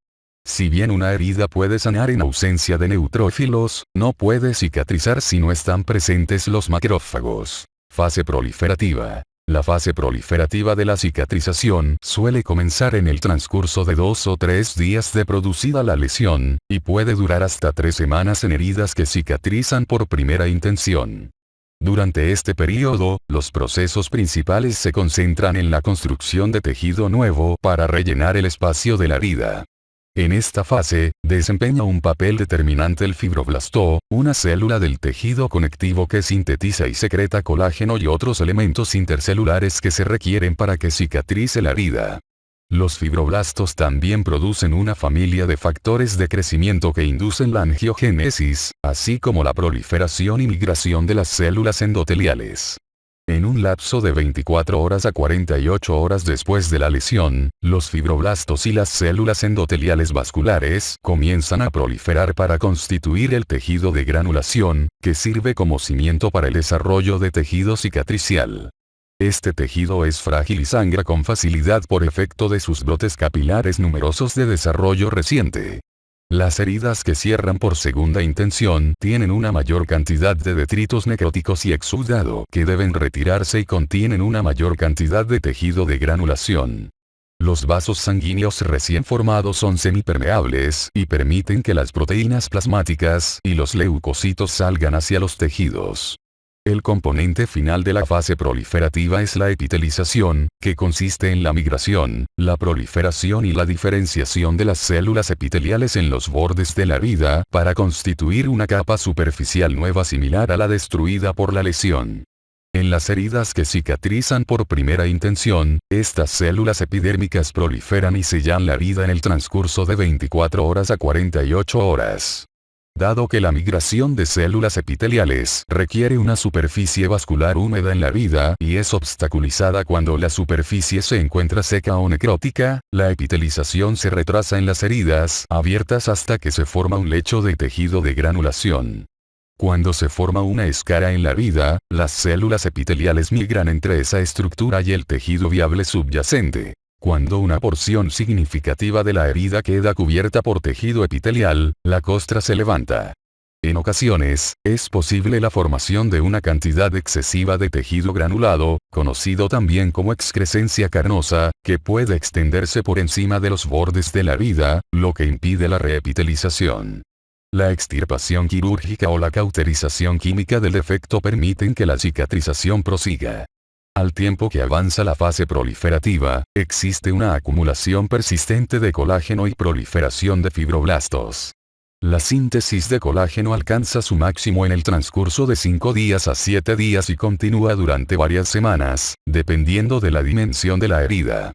Si bien una herida puede sanar en ausencia de neutrófilos, no puede cicatrizar si no están presentes los macrófagos. Fase proliferativa. La fase proliferativa de la cicatrización suele comenzar en el transcurso de 2 o 3 días de producida la lesión, y puede durar hasta 3 semanas en heridas que cicatrizan por primera intención. Durante este periodo, los procesos principales se concentran en la construcción de tejido nuevo para rellenar el espacio de la herida. En esta fase, desempeña un papel determinante el fibroblasto, una célula del tejido conectivo que sintetiza y secreta colágeno y otros elementos intercelulares que se requieren para que cicatrice la herida. Los fibroblastos también producen una familia de factores de crecimiento que inducen la angiogénesis, así como la proliferación y migración de las células endoteliales. En un lapso de 24 horas a 48 horas después de la lesión, los fibroblastos y las células endoteliales vasculares comienzan a proliferar para constituir el tejido de granulación, que sirve como cimiento para el desarrollo de tejido cicatricial. Este tejido es frágil y sangra con facilidad por efecto de sus brotes capilares numerosos de desarrollo reciente. Las heridas que cierran por segunda intención tienen una mayor cantidad de detritos necróticos y exudado que deben retirarse y contienen una mayor cantidad de tejido de granulación. Los vasos sanguíneos recién formados son semipermeables y permiten que las proteínas plasmáticas y los leucocitos salgan hacia los tejidos. El componente final de la fase proliferativa es la epitelización, que consiste en la migración, la proliferación y la diferenciación de las células epiteliales en los bordes de la herida para constituir una capa superficial nueva similar a la destruida por la lesión. En las heridas que cicatrizan por primera intención, estas células epidérmicas proliferan y sellan la herida en el transcurso de 24 horas a 48 horas. Dado que la migración de células epiteliales requiere una superficie vascular húmeda en la herida y es obstaculizada cuando la superficie se encuentra seca o necrótica, la epitelización se retrasa en las heridas abiertas hasta que se forma un lecho de tejido de granulación. Cuando se forma una escara en la herida, las células epiteliales migran entre esa estructura y el tejido viable subyacente. Cuando una porción significativa de la herida queda cubierta por tejido epitelial, la costra se levanta. En ocasiones, es posible la formación de una cantidad excesiva de tejido granulado, conocido también como excrescencia carnosa, que puede extenderse por encima de los bordes de la herida, lo que impide la reepitelización. La extirpación quirúrgica o la cauterización química del defecto permiten que la cicatrización prosiga. Al tiempo que avanza la fase proliferativa, existe una acumulación persistente de colágeno y proliferación de fibroblastos. La síntesis de colágeno alcanza su máximo en el transcurso de 5 días a 7 días y continúa durante varias semanas, dependiendo de la dimensión de la herida.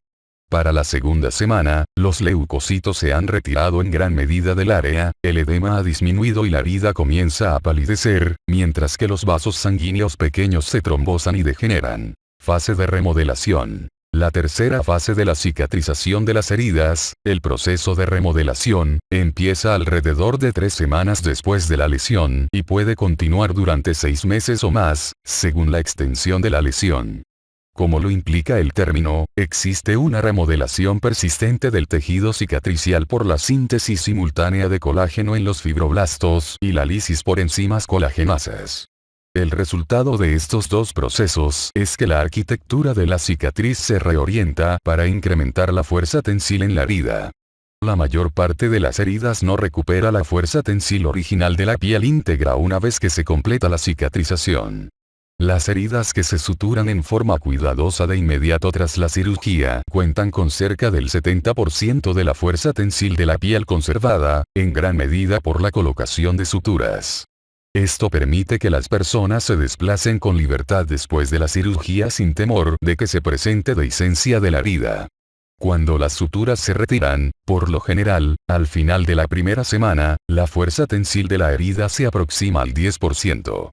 Para la segunda semana, los leucocitos se han retirado en gran medida del área, el edema ha disminuido y la herida comienza a palidecer, mientras que los vasos sanguíneos pequeños se trombosan y degeneran. Fase de remodelación. La tercera fase de la cicatrización de las heridas, el proceso de remodelación, empieza alrededor de 3 semanas después de la lesión y puede continuar durante 6 meses o más, según la extensión de la lesión. Como lo implica el término, existe una remodelación persistente del tejido cicatricial por la síntesis simultánea de colágeno en los fibroblastos y la lisis por enzimas colagenasas. El resultado de estos dos procesos es que la arquitectura de la cicatriz se reorienta para incrementar la fuerza tensil en la herida. La mayor parte de las heridas no recupera la fuerza tensil original de la piel íntegra una vez que se completa la cicatrización. Las heridas que se suturan en forma cuidadosa de inmediato tras la cirugía cuentan con cerca del 70% de la fuerza tensil de la piel conservada, en gran medida por la colocación de suturas. Esto permite que las personas se desplacen con libertad después de la cirugía sin temor de que se presente dehiscencia de la herida. Cuando las suturas se retiran, por lo general, al final de la primera semana, la fuerza tensil de la herida se aproxima al 10%.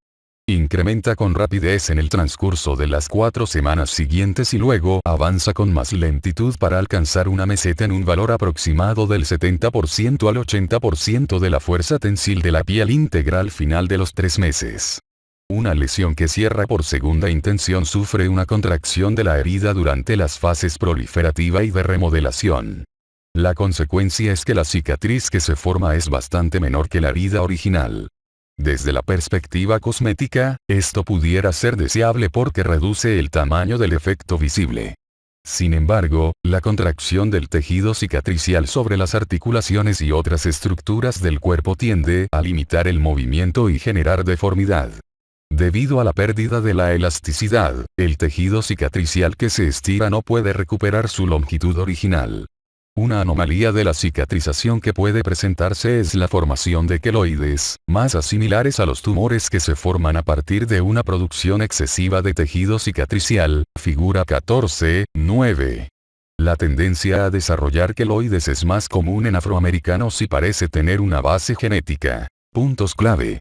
Incrementa con rapidez en el transcurso de las 4 semanas siguientes y luego avanza con más lentitud para alcanzar una meseta en un valor aproximado del 70% al 80% de la fuerza tensil de la piel íntegra al final de los 3 meses. Una lesión que cierra por segunda intención sufre una contracción de la herida durante las fases proliferativa y de remodelación. La consecuencia es que la cicatriz que se forma es bastante menor que la herida original. Desde la perspectiva cosmética, esto pudiera ser deseable porque reduce el tamaño del efecto visible. Sin embargo, la contracción del tejido cicatricial sobre las articulaciones y otras estructuras del cuerpo tiende a limitar el movimiento y generar deformidad. Debido a la pérdida de la elasticidad, el tejido cicatricial que se estira no puede recuperar su longitud original. Una anomalía de la cicatrización que puede presentarse es la formación de queloides, masas similares a los tumores que se forman a partir de una producción excesiva de tejido cicatricial, figura 14.9. La tendencia a desarrollar queloides es más común en afroamericanos y parece tener una base genética. Puntos clave.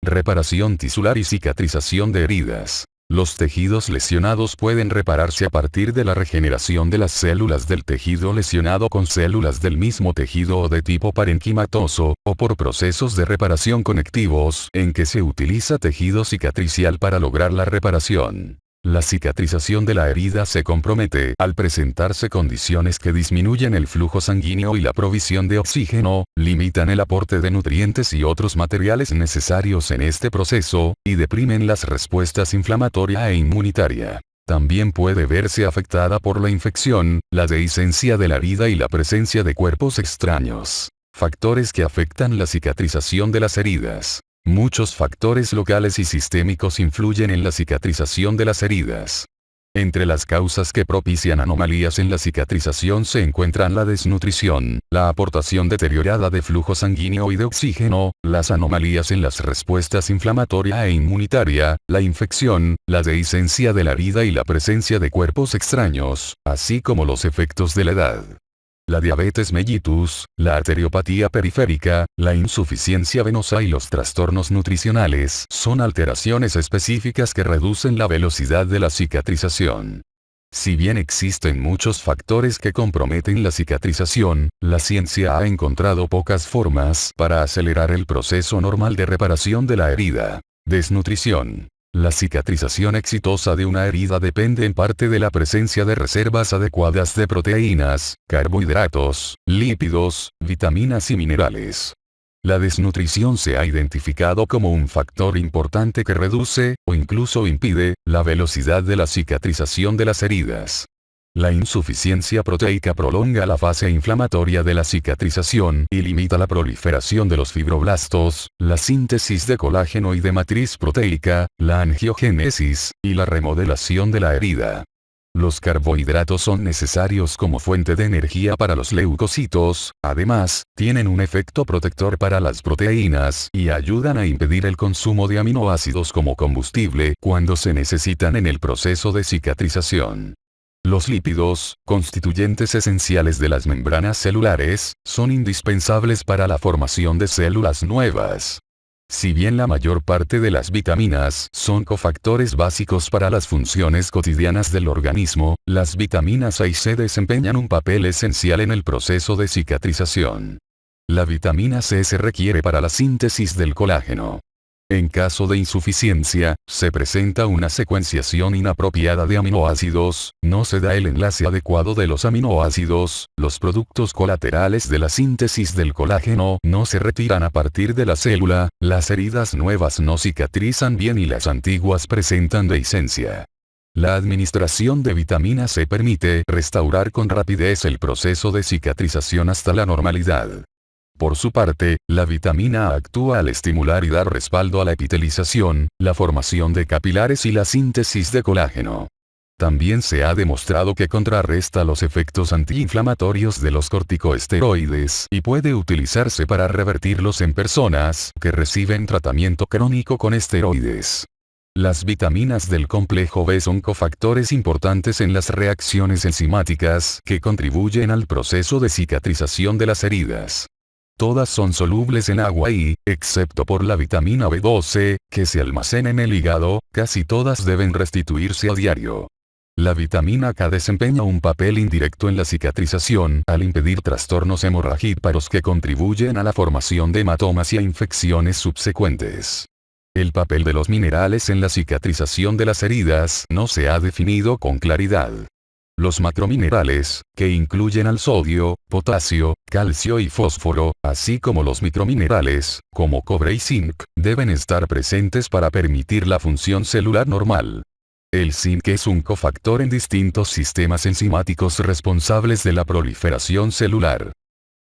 Reparación tisular y cicatrización de heridas. Los tejidos lesionados pueden repararse a partir de la regeneración de las células del tejido lesionado con células del mismo tejido o de tipo parenquimatoso, o por procesos de reparación conectivos, en que se utiliza tejido cicatricial para lograr la reparación. La cicatrización de la herida se compromete al presentarse condiciones que disminuyen el flujo sanguíneo y la provisión de oxígeno, limitan el aporte de nutrientes y otros materiales necesarios en este proceso, y deprimen las respuestas inflamatoria e inmunitaria. También puede verse afectada por la infección, la dehiscencia de la herida y la presencia de cuerpos extraños. Factores que afectan la cicatrización de las heridas. Muchos factores locales y sistémicos influyen en la cicatrización de las heridas. Entre las causas que propician anomalías en la cicatrización se encuentran la desnutrición, la aportación deteriorada de flujo sanguíneo y de oxígeno, las anomalías en las respuestas inflamatoria e inmunitaria, la infección, la dehiscencia de la herida y la presencia de cuerpos extraños, así como los efectos de la edad. La diabetes mellitus, la arteriopatía periférica, la insuficiencia venosa y los trastornos nutricionales son alteraciones específicas que reducen la velocidad de la cicatrización. Si bien existen muchos factores que comprometen la cicatrización, la ciencia ha encontrado pocas formas para acelerar el proceso normal de reparación de la herida. Desnutrición. La cicatrización exitosa de una herida depende en parte de la presencia de reservas adecuadas de proteínas, carbohidratos, lípidos, vitaminas y minerales. La desnutrición se ha identificado como un factor importante que reduce, o incluso impide, la velocidad de la cicatrización de las heridas. La insuficiencia proteica prolonga la fase inflamatoria de la cicatrización y limita la proliferación de los fibroblastos, la síntesis de colágeno y de matriz proteica, la angiogénesis, y la remodelación de la herida. Los carbohidratos son necesarios como fuente de energía para los leucocitos, además, tienen un efecto protector para las proteínas y ayudan a impedir el consumo de aminoácidos como combustible cuando se necesitan en el proceso de cicatrización. Los lípidos, constituyentes esenciales de las membranas celulares, son indispensables para la formación de células nuevas. Si bien la mayor parte de las vitaminas son cofactores básicos para las funciones cotidianas del organismo, las vitaminas A y C desempeñan un papel esencial en el proceso de cicatrización. La vitamina C se requiere para la síntesis del colágeno. En caso de insuficiencia, se presenta una secuenciación inapropiada de aminoácidos, no se da el enlace adecuado de los aminoácidos, los productos colaterales de la síntesis del colágeno no se retiran a partir de la célula, las heridas nuevas no cicatrizan bien y las antiguas presentan dehiscencia. La administración de vitamina C permite restaurar con rapidez el proceso de cicatrización hasta la normalidad. Por su parte, la vitamina A actúa al estimular y dar respaldo a la epitelización, la formación de capilares y la síntesis de colágeno. También se ha demostrado que contrarresta los efectos antiinflamatorios de los corticosteroides y puede utilizarse para revertirlos en personas que reciben tratamiento crónico con esteroides. Las vitaminas del complejo B son cofactores importantes en las reacciones enzimáticas que contribuyen al proceso de cicatrización de las heridas. Todas son solubles en agua y, excepto por la vitamina B12, que se almacena en el hígado, casi todas deben restituirse a diario. La vitamina K desempeña un papel indirecto en la cicatrización al impedir trastornos hemorragíparos que contribuyen a la formación de hematomas y a infecciones subsecuentes. El papel de los minerales en la cicatrización de las heridas no se ha definido con claridad. Los macrominerales, que incluyen al sodio, potasio, calcio y fósforo, así como los microminerales, como cobre y zinc, deben estar presentes para permitir la función celular normal. El zinc es un cofactor en distintos sistemas enzimáticos responsables de la proliferación celular.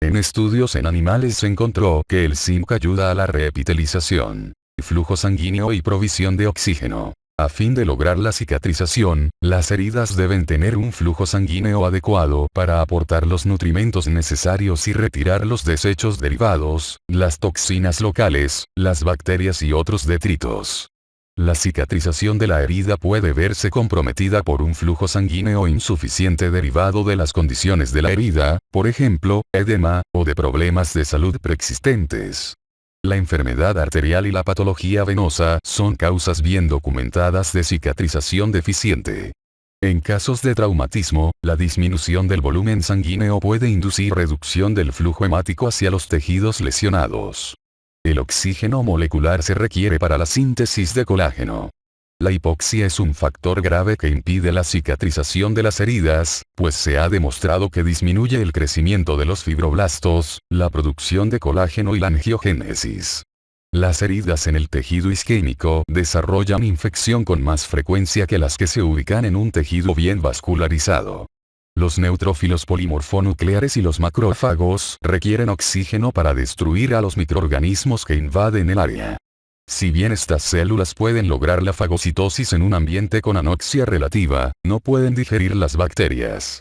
En estudios en animales se encontró que el zinc ayuda a la reepitelización, flujo sanguíneo y provisión de oxígeno. A fin de lograr la cicatrización, las heridas deben tener un flujo sanguíneo adecuado para aportar los nutrimentos necesarios y retirar los desechos derivados, las toxinas locales, las bacterias y otros detritos. La cicatrización de la herida puede verse comprometida por un flujo sanguíneo insuficiente derivado de las condiciones de la herida, por ejemplo, edema, o de problemas de salud preexistentes. La enfermedad arterial y la patología venosa son causas bien documentadas de cicatrización deficiente. En casos de traumatismo, la disminución del volumen sanguíneo puede inducir reducción del flujo hemático hacia los tejidos lesionados. El oxígeno molecular se requiere para la síntesis de colágeno. La hipoxia es un factor grave que impide la cicatrización de las heridas, pues se ha demostrado que disminuye el crecimiento de los fibroblastos, la producción de colágeno y la angiogénesis. Las heridas en el tejido isquémico desarrollan infección con más frecuencia que las que se ubican en un tejido bien vascularizado. Los neutrófilos polimorfonucleares y los macrófagos requieren oxígeno para destruir a los microorganismos que invaden el área. Si bien estas células pueden lograr la fagocitosis en un ambiente con anoxia relativa, no pueden digerir las bacterias.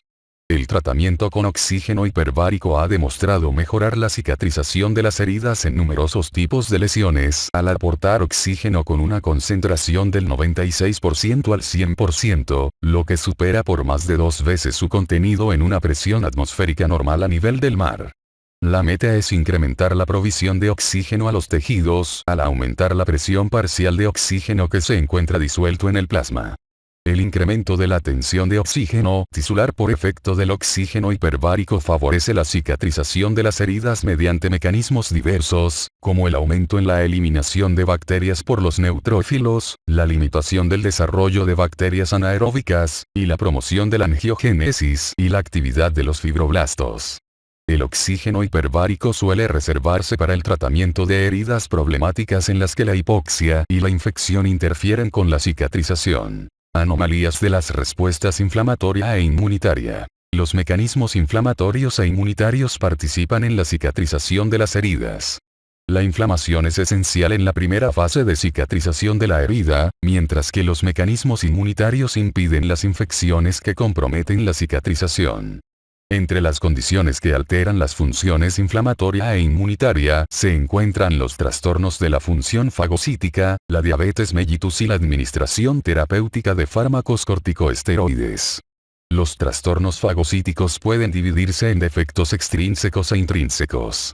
El tratamiento con oxígeno hiperbárico ha demostrado mejorar la cicatrización de las heridas en numerosos tipos de lesiones al aportar oxígeno con una concentración del 96% al 100%, lo que supera por más de 2 veces su contenido en una presión atmosférica normal a nivel del mar. La meta es incrementar la provisión de oxígeno a los tejidos al aumentar la presión parcial de oxígeno que se encuentra disuelto en el plasma. El incremento de la tensión de oxígeno tisular por efecto del oxígeno hiperbárico favorece la cicatrización de las heridas mediante mecanismos diversos, como el aumento en la eliminación de bacterias por los neutrófilos, la limitación del desarrollo de bacterias anaeróbicas, y la promoción de la angiogénesis y la actividad de los fibroblastos. El oxígeno hiperbárico suele reservarse para el tratamiento de heridas problemáticas en las que la hipoxia y la infección interfieren con la cicatrización. Anomalías de las respuestas inflamatoria e inmunitaria. Los mecanismos inflamatorios e inmunitarios participan en la cicatrización de las heridas. La inflamación es esencial en la primera fase de cicatrización de la herida, mientras que los mecanismos inmunitarios impiden las infecciones que comprometen la cicatrización. Entre las condiciones que alteran las funciones inflamatoria e inmunitaria se encuentran los trastornos de la función fagocítica, la diabetes mellitus y la administración terapéutica de fármacos corticosteroides. Los trastornos fagocíticos pueden dividirse en defectos extrínsecos e intrínsecos.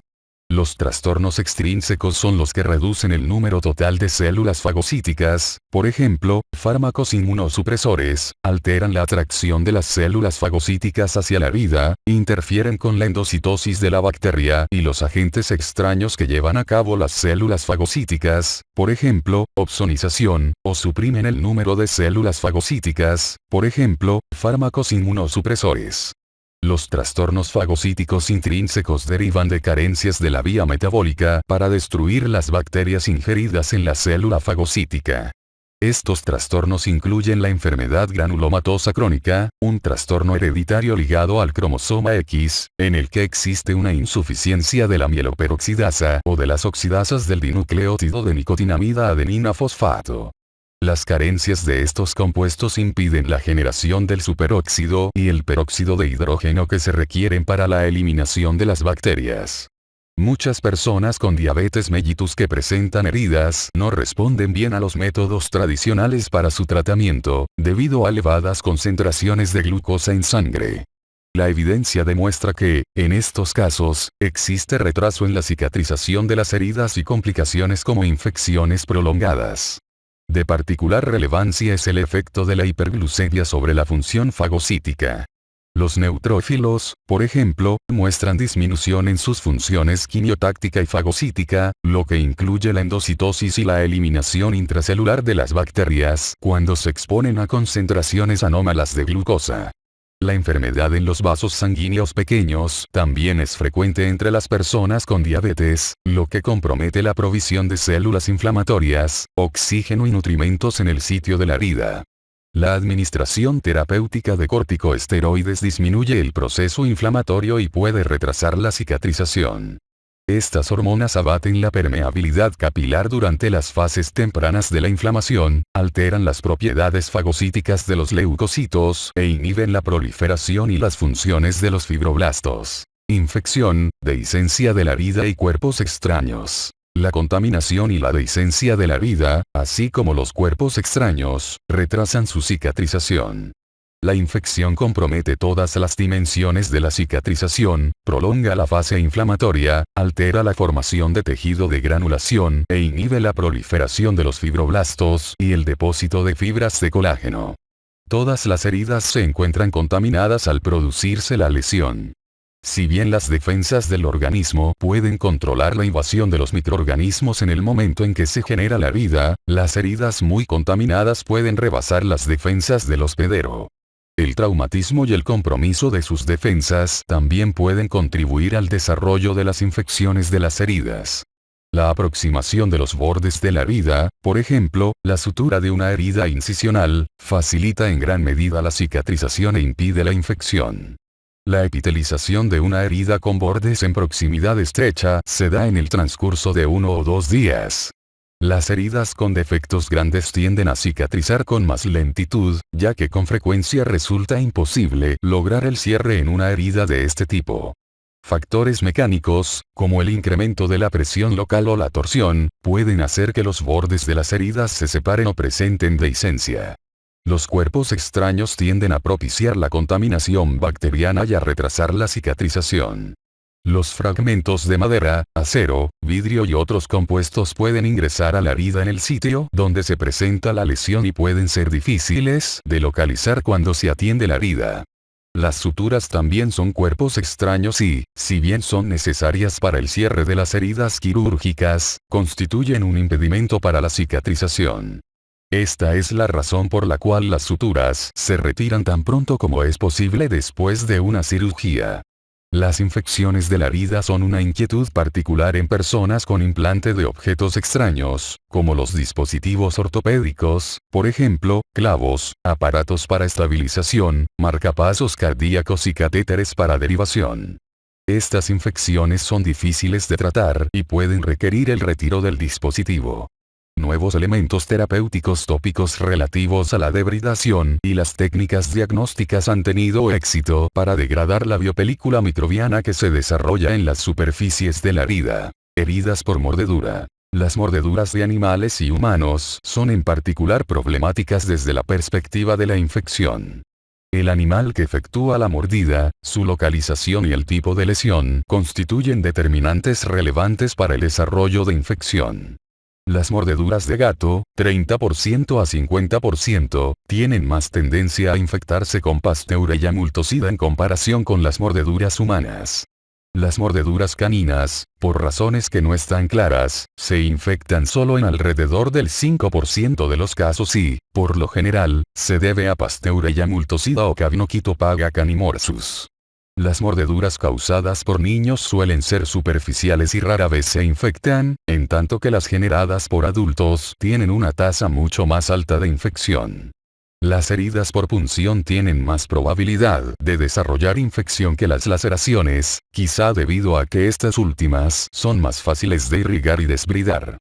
Los trastornos extrínsecos son los que reducen el número total de células fagocíticas, por ejemplo, fármacos inmunosupresores, alteran la atracción de las células fagocíticas hacia la herida, interfieren con la endocitosis de la bacteria y los agentes extraños que llevan a cabo las células fagocíticas, por ejemplo, opsonización, o suprimen el número de células fagocíticas, por ejemplo, fármacos inmunosupresores. Los trastornos fagocíticos intrínsecos derivan de carencias de la vía metabólica para destruir las bacterias ingeridas en la célula fagocítica. Estos trastornos incluyen la enfermedad granulomatosa crónica, un trastorno hereditario ligado al cromosoma X, en el que existe una insuficiencia de la mieloperoxidasa o de las oxidasas del dinucleótido de nicotinamida adenina fosfato. Las carencias de estos compuestos impiden la generación del superóxido y el peróxido de hidrógeno que se requieren para la eliminación de las bacterias. Muchas personas con diabetes mellitus que presentan heridas no responden bien a los métodos tradicionales para su tratamiento, debido a elevadas concentraciones de glucosa en sangre. La evidencia demuestra que, en estos casos, existe retraso en la cicatrización de las heridas y complicaciones como infecciones prolongadas. De particular relevancia es el efecto de la hiperglucemia sobre la función fagocítica. Los neutrófilos, por ejemplo, muestran disminución en sus funciones quimiotáctica y fagocítica, lo que incluye la endocitosis y la eliminación intracelular de las bacterias cuando se exponen a concentraciones anómalas de glucosa. La enfermedad en los vasos sanguíneos pequeños también es frecuente entre las personas con diabetes, lo que compromete la provisión de células inflamatorias, oxígeno y nutrimentos en el sitio de la herida. La administración terapéutica de corticosteroides disminuye el proceso inflamatorio y puede retrasar la cicatrización. Estas hormonas abaten la permeabilidad capilar durante las fases tempranas de la inflamación, alteran las propiedades fagocíticas de los leucocitos e inhiben la proliferación y las funciones de los fibroblastos. Infección, dehiscencia de la herida y cuerpos extraños. La contaminación y la dehiscencia de la herida, así como los cuerpos extraños, retrasan su cicatrización. La infección compromete todas las dimensiones de la cicatrización, prolonga la fase inflamatoria, altera la formación de tejido de granulación e inhibe la proliferación de los fibroblastos y el depósito de fibras de colágeno. Todas las heridas se encuentran contaminadas al producirse la lesión. Si bien las defensas del organismo pueden controlar la invasión de los microorganismos en el momento en que se genera la herida, las heridas muy contaminadas pueden rebasar las defensas del hospedero. El traumatismo y el compromiso de sus defensas también pueden contribuir al desarrollo de las infecciones de las heridas. La aproximación de los bordes de la herida, por ejemplo, la sutura de una herida incisional, facilita en gran medida la cicatrización e impide la infección. La epitelización de una herida con bordes en proximidad estrecha se da en el transcurso de 1 o 2 días. Las heridas con defectos grandes tienden a cicatrizar con más lentitud, ya que con frecuencia resulta imposible lograr el cierre en una herida de este tipo. Factores mecánicos, como el incremento de la presión local o la torsión, pueden hacer que los bordes de las heridas se separen o presenten dehiscencia. Los cuerpos extraños tienden a propiciar la contaminación bacteriana y a retrasar la cicatrización. Los fragmentos de madera, acero, vidrio y otros compuestos pueden ingresar a la herida en el sitio donde se presenta la lesión y pueden ser difíciles de localizar cuando se atiende la herida. Las suturas también son cuerpos extraños y, si bien son necesarias para el cierre de las heridas quirúrgicas, constituyen un impedimento para la cicatrización. Esta es la razón por la cual las suturas se retiran tan pronto como es posible después de una cirugía. Las infecciones de la herida son una inquietud particular en personas con implante de objetos extraños, como los dispositivos ortopédicos, por ejemplo, clavos, aparatos para estabilización, marcapasos cardíacos y catéteres para derivación. Estas infecciones son difíciles de tratar y pueden requerir el retiro del dispositivo. Nuevos elementos terapéuticos tópicos relativos a la debridación y las técnicas diagnósticas han tenido éxito para degradar la biopelícula microbiana que se desarrolla en las superficies de la herida. Heridas por mordedura. Las mordeduras de animales y humanos son en particular problemáticas desde la perspectiva de la infección. El animal que efectúa la mordida, su localización y el tipo de lesión constituyen determinantes relevantes para el desarrollo de infección. Las mordeduras de gato, 30% a 50%, tienen más tendencia a infectarse con Pasteurella multocida en comparación con las mordeduras humanas. Las mordeduras caninas, por razones que no están claras, se infectan solo en alrededor del 5% de los casos y, por lo general, se debe a Pasteurella multocida o Cavinochytopaga canimorsus. Las mordeduras causadas por niños suelen ser superficiales y rara vez se infectan, en tanto que las generadas por adultos tienen una tasa mucho más alta de infección. Las heridas por punción tienen más probabilidad de desarrollar infección que las laceraciones, quizá debido a que estas últimas son más fáciles de irrigar y desbridar.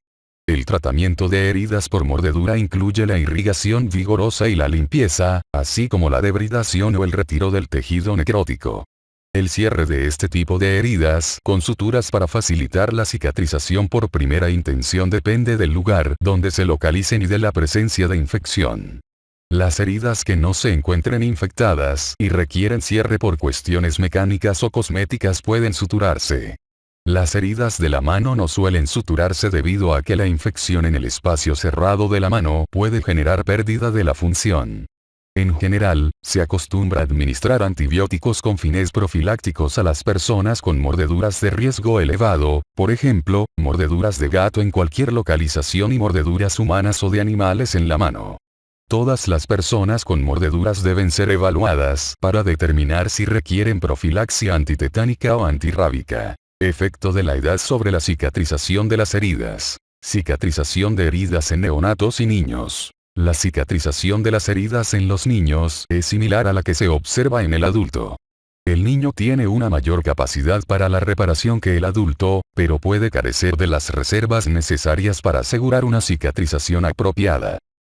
El tratamiento de heridas por mordedura incluye la irrigación vigorosa y la limpieza, así como la debridación o el retiro del tejido necrótico. El cierre de este tipo de heridas con suturas para facilitar la cicatrización por primera intención depende del lugar donde se localicen y de la presencia de infección. Las heridas que no se encuentren infectadas y requieren cierre por cuestiones mecánicas o cosméticas pueden suturarse. Las heridas de la mano no suelen suturarse debido a que la infección en el espacio cerrado de la mano puede generar pérdida de la función. En general, se acostumbra a administrar antibióticos con fines profilácticos a las personas con mordeduras de riesgo elevado, por ejemplo, mordeduras de gato en cualquier localización y mordeduras humanas o de animales en la mano. Todas las personas con mordeduras deben ser evaluadas para determinar si requieren profilaxia antitetánica o antirrábica. Efecto de la edad sobre la cicatrización de las heridas. Cicatrización de heridas en neonatos y niños. La cicatrización de las heridas en los niños es similar a la que se observa en el adulto. El niño tiene una mayor capacidad para la reparación que el adulto, pero puede carecer de las reservas necesarias para asegurar una cicatrización apropiada.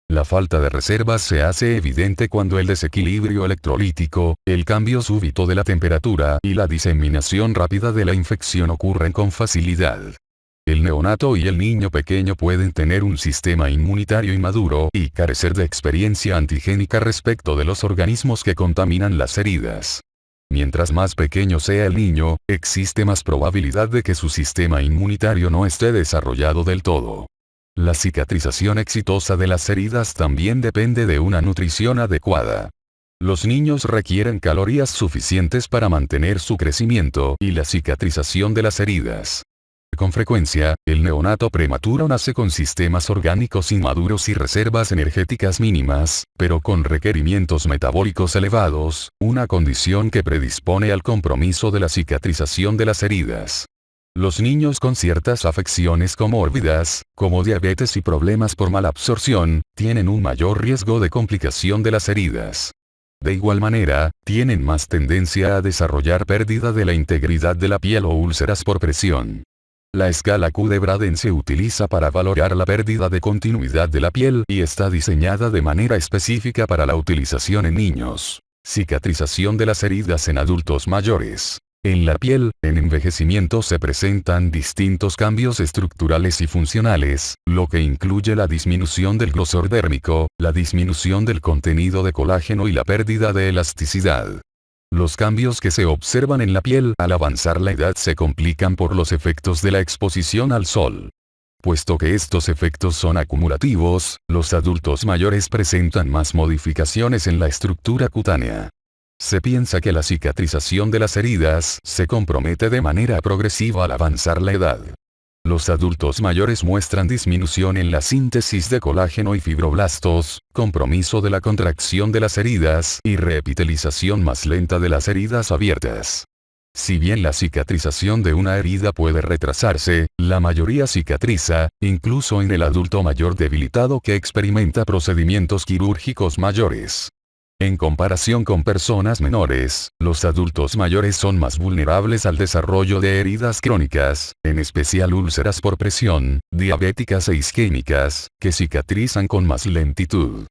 La falta de reservas se hace evidente cuando el desequilibrio electrolítico, el cambio súbito de la temperatura y la diseminación rápida de la infección ocurren con facilidad. El neonato y el niño pequeño pueden tener un sistema inmunitario inmaduro y carecer de experiencia antigénica respecto de los organismos que contaminan las heridas. Mientras más pequeño sea el niño, existe más probabilidad de que su sistema inmunitario no esté desarrollado del todo. La cicatrización exitosa de las heridas también depende de una nutrición adecuada. Los niños requieren calorías suficientes para mantener su crecimiento y la cicatrización de las heridas. Con frecuencia, el neonato prematuro nace con sistemas orgánicos inmaduros y reservas energéticas mínimas, pero con requerimientos metabólicos elevados, una condición que predispone al compromiso de la cicatrización de las heridas. Los niños con ciertas afecciones comórbidas, como diabetes y problemas por malabsorción, tienen un mayor riesgo de complicación de las heridas. De igual manera, tienen más tendencia a desarrollar pérdida de la integridad de la piel o úlceras por presión. La escala Q de Braden se utiliza para valorar la pérdida de continuidad de la piel y está diseñada de manera específica para la utilización en niños. Cicatrización de las heridas en adultos mayores. En la piel, en envejecimiento se presentan distintos cambios estructurales y funcionales, lo que incluye la disminución del grosor dérmico, la disminución del contenido de colágeno y la pérdida de elasticidad. Los cambios que se observan en la piel al avanzar la edad se complican por los efectos de la exposición al sol. Puesto que estos efectos son acumulativos, los adultos mayores presentan más modificaciones en la estructura cutánea. Se piensa que la cicatrización de las heridas se compromete de manera progresiva al avanzar la edad. Los adultos mayores muestran disminución en la síntesis de colágeno y fibroblastos, compromiso de la contracción de las heridas y reepitelización más lenta de las heridas abiertas. Si bien la cicatrización de una herida puede retrasarse, la mayoría cicatriza, incluso en el adulto mayor debilitado que experimenta procedimientos quirúrgicos mayores. En comparación con personas menores, los adultos mayores son más vulnerables al desarrollo de heridas crónicas, en especial úlceras por presión, diabéticas e isquémicas, que cicatrizan con más lentitud.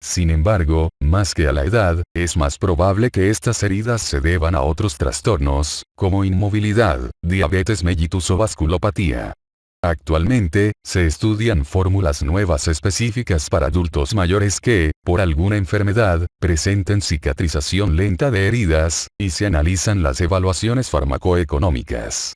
Sin embargo, más que a la edad, es más probable que estas heridas se deban a otros trastornos, como inmovilidad, diabetes mellitus o vasculopatía. Actualmente, se estudian fórmulas nuevas específicas para adultos mayores que, por alguna enfermedad, presenten cicatrización lenta de heridas, y se analizan las evaluaciones farmacoeconómicas.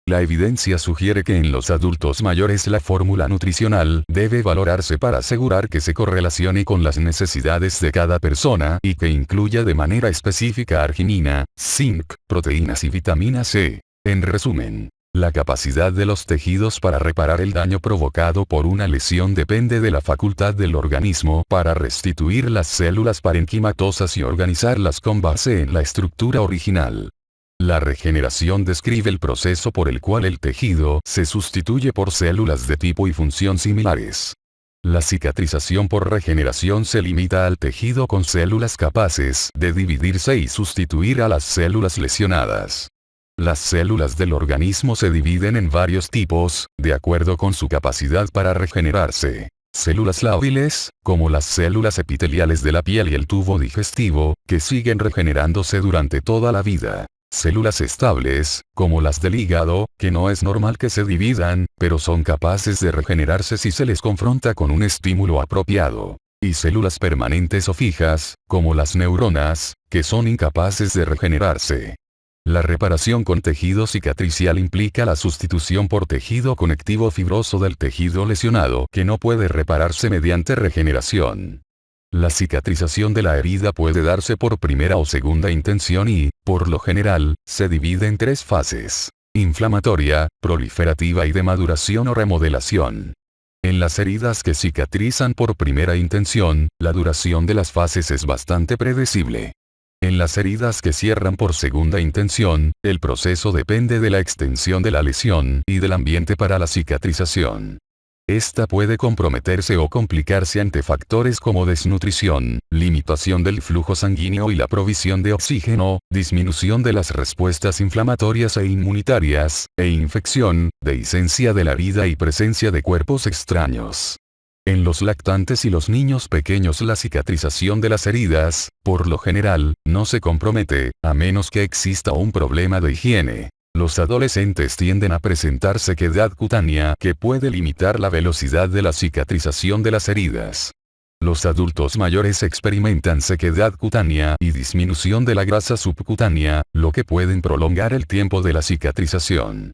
La evidencia sugiere que en los adultos mayores la fórmula nutricional debe valorarse para asegurar que se correlacione con las necesidades de cada persona y que incluya de manera específica arginina, zinc, proteínas y vitamina C. En resumen, la capacidad de los tejidos para reparar el daño provocado por una lesión depende de la facultad del organismo para restituir las células parenquimatosas y organizarlas con base en la estructura original. La regeneración describe el proceso por el cual el tejido se sustituye por células de tipo y función similares. La cicatrización por regeneración se limita al tejido con células capaces de dividirse y sustituir a las células lesionadas. Las células del organismo se dividen en varios tipos, de acuerdo con su capacidad para regenerarse. Células lábiles, como las células epiteliales de la piel y el tubo digestivo, que siguen regenerándose durante toda la vida. Células estables, como las del hígado, que no es normal que se dividan, pero son capaces de regenerarse si se les confronta con un estímulo apropiado. Y células permanentes o fijas, como las neuronas, que son incapaces de regenerarse. La reparación con tejido cicatricial implica la sustitución por tejido conectivo fibroso del tejido lesionado que no puede repararse mediante regeneración. La cicatrización de la herida puede darse por primera o segunda intención y, por lo general, se divide en tres fases: inflamatoria, proliferativa y de maduración o remodelación. En las heridas que cicatrizan por primera intención, la duración de las fases es bastante predecible. En las heridas que cierran por segunda intención, el proceso depende de la extensión de la lesión y del ambiente para la cicatrización. Esta puede comprometerse o complicarse ante factores como desnutrición, limitación del flujo sanguíneo y la provisión de oxígeno, disminución de las respuestas inflamatorias e inmunitarias, e infección, dehiscencia de la herida y presencia de cuerpos extraños. En los lactantes y los niños pequeños la cicatrización de las heridas, por lo general, no se compromete, a menos que exista un problema de higiene. Los adolescentes tienden a presentar sequedad cutánea que puede limitar la velocidad de la cicatrización de las heridas. Los adultos mayores experimentan sequedad cutánea y disminución de la grasa subcutánea, lo que pueden prolongar el tiempo de la cicatrización.